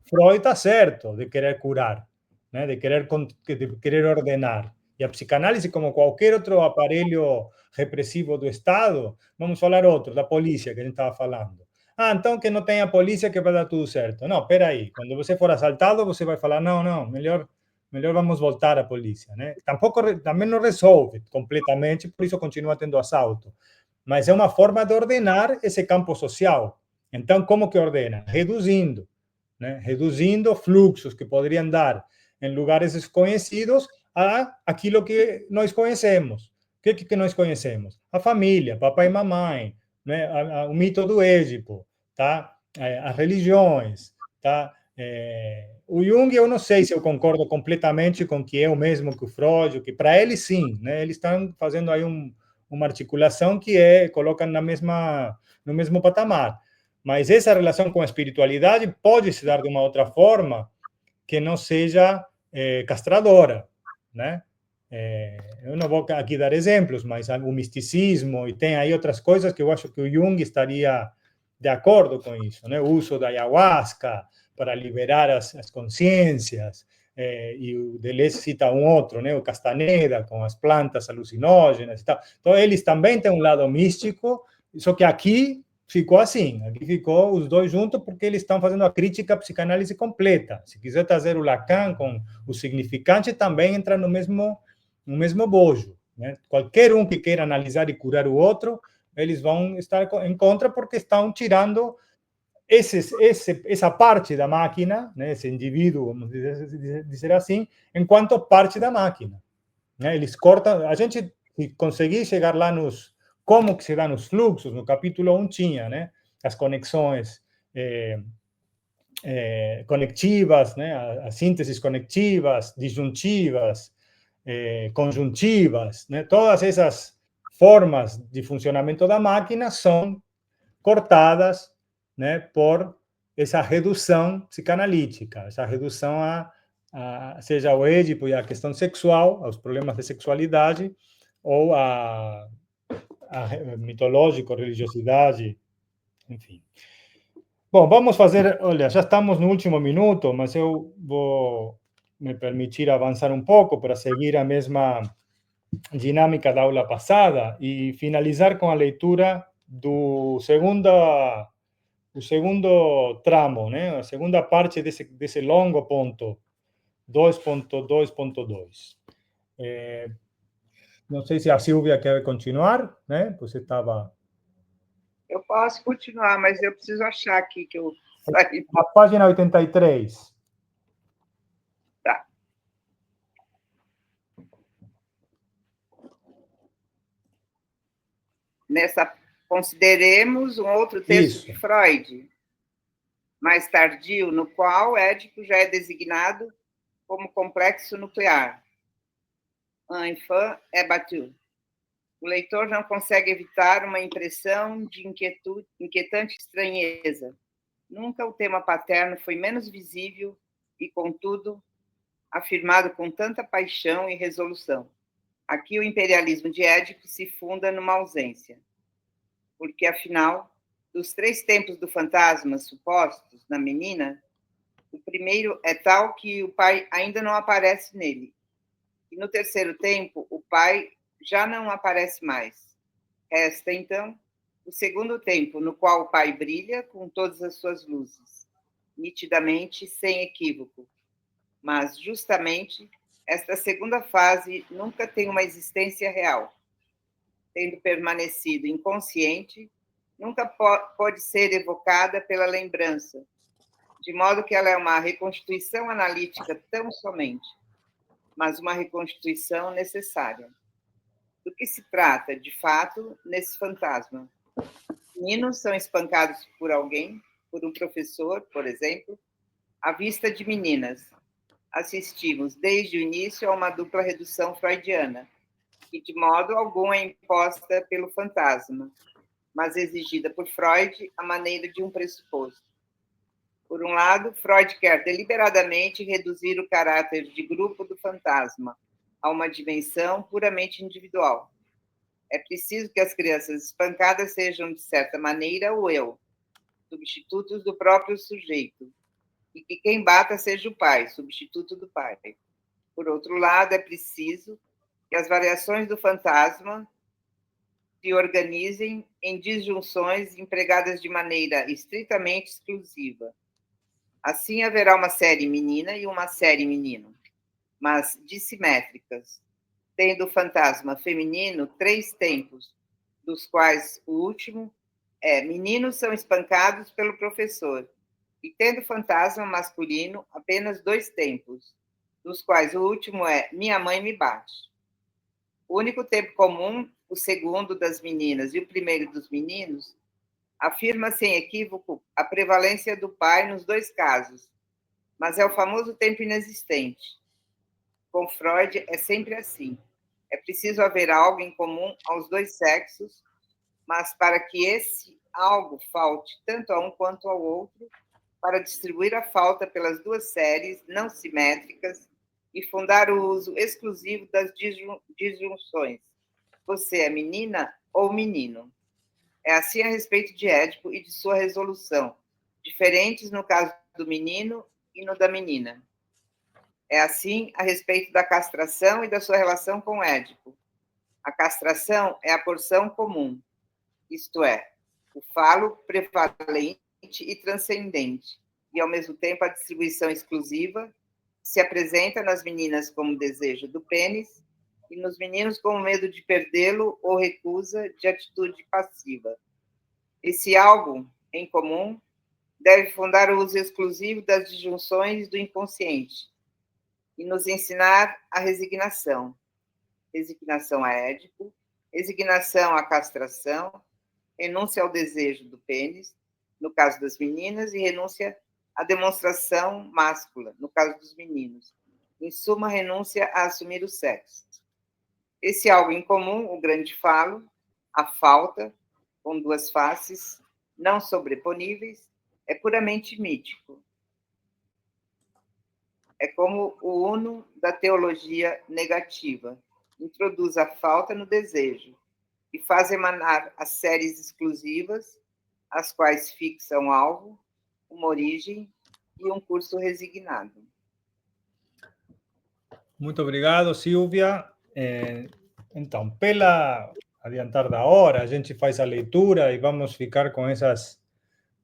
Freud está certo de querer curar, né? De querer ordenar. E a psicanálise, como qualquer outro aparelho repressivo do Estado, vamos falar outro, da polícia que a gente estava falando. Então que não tenha polícia que vai dar tudo certo. Não, espera aí. Quando você for assaltado, você vai falar, não, melhor vamos voltar à polícia, né? Também não resolve completamente, por isso continua tendo assalto. Mas é uma forma de ordenar esse campo social. Então, como que ordena? Reduzindo, né? Reduzindo fluxos que poderiam dar em lugares desconhecidos a aquilo que nós conhecemos. O que nós conhecemos? A família, papai e mamãe, né? O mito do Édipo, tá? As religiões, tá? O Jung, eu não sei se eu concordo completamente com que é o mesmo que o Freud, que para ele sim, né? Eles estão fazendo aí uma articulação que colocam no mesmo patamar. Mas essa relação com a espiritualidade pode se dar de uma outra forma que não seja castradora, né? Eu não vou aqui dar exemplos, mas o misticismo, e tem aí outras coisas que eu acho que o Jung estaria de acordo com isso, né? O uso da ayahuasca para liberar as consciências, e o Deleuze cita um outro, né? O Castaneda, com as plantas alucinógenas e tal. Então, eles também têm um lado místico, só que aqui ficou assim, aqui ficou os dois juntos porque eles estão fazendo a crítica à psicanálise completa. Se quiser trazer o Lacan com o significante, também entra no mesmo bojo, né? Qualquer um que queira analisar e curar o outro, eles vão estar em contra porque estão tirando essa parte da máquina, né? Esse indivíduo, vamos dizer assim, enquanto parte da máquina, né? Eles cortam, a gente conseguir chegar lá como que se dá nos fluxos, no capítulo 1 tinha, né? As conexões conectivas, né? As sínteses conectivas, disjuntivas, conjuntivas, né? Todas essas formas de funcionamento da máquina são cortadas, né, por essa redução psicanalítica, essa redução seja o Édipo e a questão sexual, aos problemas de sexualidade, ou a mitológico, religiosidade, enfim. Bom, vamos fazer, olha, já estamos no último minuto, mas eu vou me permitir avançar um pouco para seguir a mesma dinâmica da aula passada e finalizar com a leitura do segundo tramo, né? A segunda parte desse longo ponto, 2.2.2. Não sei se a Silvia quer continuar, né? Você estava... Eu posso continuar, mas eu preciso achar aqui que eu saí. A página 83. Tá. Consideremos um outro texto de Freud, mais tardio, no qual Édipo já é designado como complexo nuclear. Un enfant est battu. O leitor não consegue evitar uma impressão de inquietante estranheza. Nunca o tema paterno foi menos visível e, contudo, afirmado com tanta paixão e resolução. Aqui o imperialismo de Édipo se funda numa ausência. Porque, afinal, dos 3 tempos do fantasma supostos na menina, o primeiro é tal que o pai ainda não aparece nele. E no terceiro tempo, o pai já não aparece mais. Resta, então, o segundo tempo, no qual o pai brilha com todas as suas luzes, nitidamente, sem equívoco. Mas, justamente, esta segunda fase nunca tem uma existência real. Tendo permanecido inconsciente, nunca pode ser evocada pela lembrança, de modo que ela é uma reconstituição analítica tão somente, mas uma reconstituição necessária. Do que se trata, de fato, nesse fantasma? Meninos são espancados por alguém, por um professor, por exemplo, à vista de meninas. Assistimos, desde o início, a uma dupla redução freudiana, que de modo algum é imposta pelo fantasma, mas exigida por Freud à maneira de um pressuposto. Por um lado, Freud quer deliberadamente reduzir o caráter de grupo do fantasma a uma dimensão puramente individual. É preciso que as crianças espancadas sejam, de certa maneira, o eu, substitutos do próprio sujeito, e que quem bata seja o pai, substituto do pai. Por outro lado, é preciso que as variações do fantasma se organizem em disjunções empregadas de maneira estritamente exclusiva. Assim, haverá uma série menina e uma série menino, mas dissimétricas, tendo o fantasma feminino 3 tempos, dos quais o último é meninos são espancados pelo professor, e tendo o fantasma masculino apenas 2 tempos, dos quais o último é minha mãe me bate. O único tempo comum, o segundo das meninas e o primeiro dos meninos, afirma sem equívoco a prevalência do pai nos 2 casos, mas é o famoso tempo inexistente. Com Freud é sempre assim. É preciso haver algo em comum aos 2 sexos, mas para que esse algo falte tanto a um quanto ao outro, para distribuir a falta pelas 2 séries não simétricas e fundar o uso exclusivo das disjunções. Você é menina ou menino? É assim a respeito de Édipo e de sua resolução, diferentes no caso do menino e no da menina. É assim a respeito da castração e da sua relação com Édipo. A castração é a porção comum, isto é, o falo prevalente e transcendente, e ao mesmo tempo a distribuição exclusiva, se apresenta nas meninas como desejo do pênis e nos meninos como medo de perdê-lo ou recusa de atitude passiva. Esse algo em comum deve fundar o uso exclusivo das disjunções do inconsciente e nos ensinar a resignação. Resignação a Édipo, resignação à castração, renúncia ao desejo do pênis, no caso das meninas, e renúncia à demonstração máscula, no caso dos meninos. Em suma, renúncia a assumir o sexo. Esse algo em comum, o grande falo, a falta, com duas faces, não sobreponíveis, é puramente mítico. É como o uno da teologia negativa. Introduz a falta no desejo e faz emanar as séries exclusivas, as quais fixam alvo, uma origem e um curso resignado. Muito obrigado, Silvia. Então, pela adiantar da hora, a gente faz a leitura e vamos ficar com esses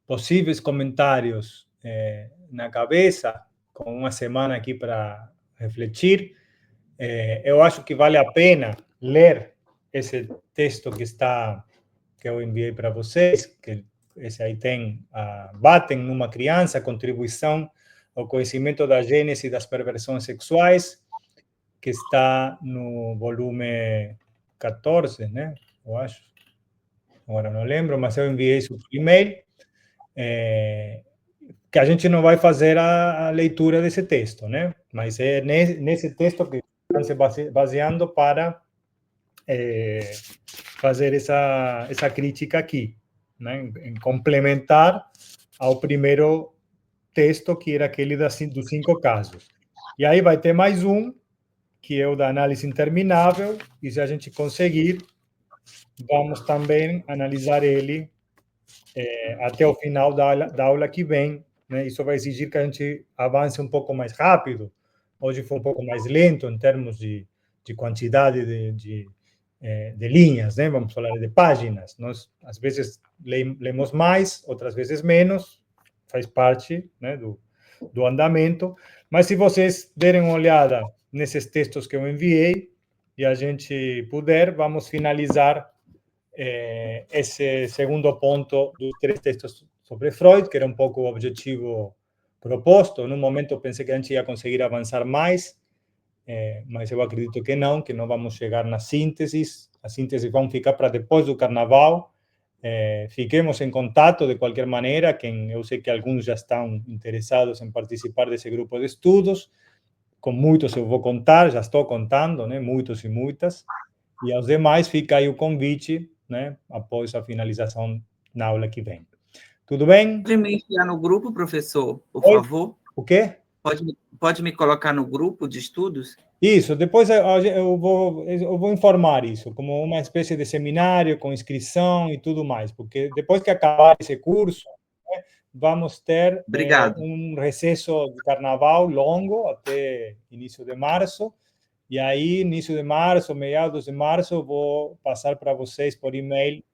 possíveis comentários na cabeça, com uma semana aqui para refletir. Eu acho que vale a pena ler esse texto que eu enviei para vocês, que esse aí tem Batem numa criança, contribuição ao conhecimento da gênese das perversões sexuais, que está no volume 14, né? Eu acho. Agora não lembro, mas eu enviei isso por e-mail. Que a gente não vai fazer a leitura desse texto, né? Mas é nesse texto que estão se baseando para fazer essa crítica aqui, né? Em complementar ao primeiro texto, que era aquele dos 5 casos. E aí vai ter mais um, que é o da análise interminável, e se a gente conseguir, vamos também analisar ele até o final da aula que vem, né? Isso vai exigir que a gente avance um pouco mais rápido. Hoje foi um pouco mais lento em termos de quantidade de linhas, né? Vamos falar de páginas. Nós, às vezes, lemos mais, outras vezes menos, faz parte, né, do andamento. Mas se vocês derem uma olhada nesses textos que eu enviei e a gente puder, vamos finalizar esse segundo ponto dos 3 textos sobre Freud, que era um pouco o objetivo proposto. No momento eu pensei que a gente ia conseguir avançar mais, mas eu acredito que não vamos chegar nas sínteses. As sínteses vão ficar para depois do carnaval. Fiquemos em contato de qualquer maneira, eu sei que alguns já estão interessados em participar desse grupo de estudos. Com muitos eu vou contar, já estou contando, né? Muitos e muitas. E aos demais fica aí o convite, né? Após a finalização na aula que vem. Tudo bem? Pode me enviar no grupo, professor, por favor? O quê? Pode me colocar no grupo de estudos? Isso, depois eu vou informar isso, como uma espécie de seminário com inscrição e tudo mais, porque depois que acabar esse curso, né, vamos ter um recesso de carnaval longo até início de março, e aí, início de março, meados de março, eu vou passar para vocês por e-mail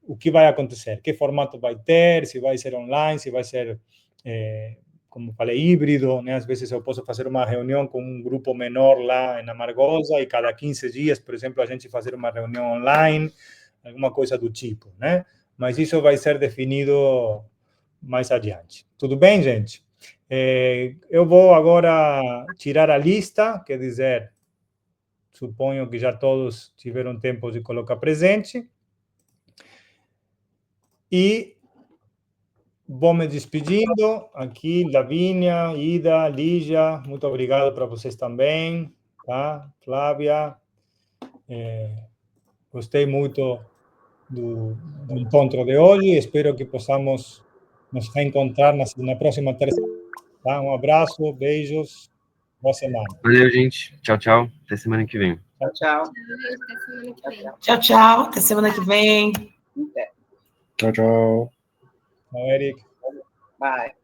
o que vai acontecer, que formato vai ter, se vai ser online, se vai ser, como falei, híbrido, né? Às vezes eu posso fazer uma reunião com um grupo menor lá em Amargosa e cada 15 dias, por exemplo, a gente fazer uma reunião online, alguma coisa do tipo, né? Mas isso vai ser definido mais adiante. Tudo bem, gente? Eu vou agora tirar a lista, quer dizer, suponho que já todos tiveram tempo de colocar presente. E vou me despedindo aqui, Lavínia, Ida, Lígia, muito obrigado para vocês também, tá? Flávia, gostei muito do encontro de hoje, espero que possamos nos reencontrar na próxima terça. Tá? Um abraço, beijos. Boa semana. Valeu, gente. Tchau, tchau. Até semana que vem. Tchau, tchau. Tchau, tchau. Até semana que vem. Tchau, tchau. Tchau, Eric. Bye.